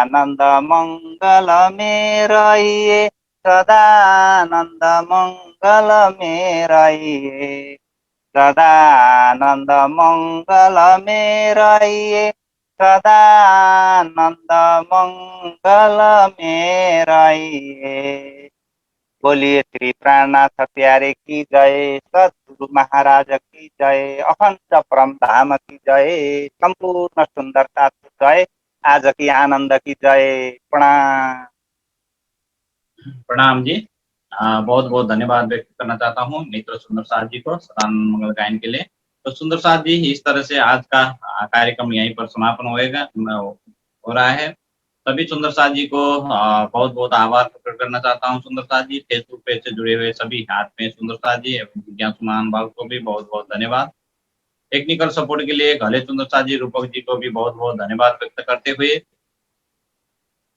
आनंद मंगल में रहिए, सदा आनंद मंगल में रहिए, सदा आनंद मंगल में रहिए, सदा आनंद मंगल में रहिए। बोलिए श्री प्राणनाथ प्यारे की जय, सतगुरु महाराज की जय, अखंड परम धाम की जय, संपूर्ण सुंदरता की जय, आज की आनंद की जय। प्रणाम प्रणाम जी। बहुत बहुत धन्यवाद व्यक्त करना चाहता हूँ मित्र सुंदर साथ जी को सदानंद मंगल गायन के लिए। तो सुंदर साथ जी, इस तरह से आज का कार्यक्रम यहीं पर समापन हो रहा है। सभी सुंदर साथ जी को बहुत बहुत आभार प्रकट करना चाहता हूँ। सुंदर साथ जी, फेसबुक पेज से जुड़े हुए सभी आत्मीय सुंदर साथ जी एवं जिज्ञासु महान भाव को भी बहुत बहुत धन्यवाद। टेक्निकल सपोर्ट के लिए घले सुंदर जी, रूपक जी को भी बहुत बहुत धन्यवाद व्यक्त करते हुए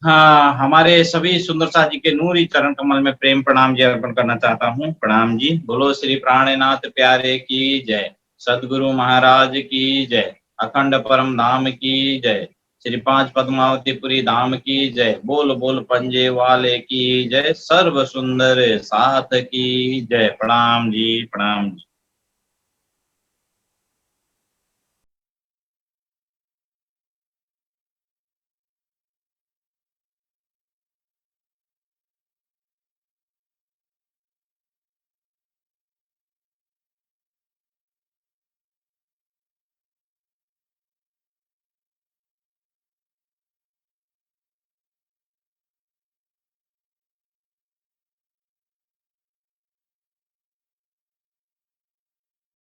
हाँ, हमारे सभी सुंदर साथ जी के नूरी चरण कमल में प्रेम प्रणाम जी अर्पण करना चाहता हूँ। प्रणाम जी। बोलो श्री प्राणनाथ प्यारे की जय, सदगुरु महाराज की जय, अखंड परम धाम की जय, श्री 5 पद्मावतीपुरी धाम की जय, बोल बोल पंजे वाले की जय, सर्व सुंदर साथ की जय। प्रणाम जी, प्रणाम जी।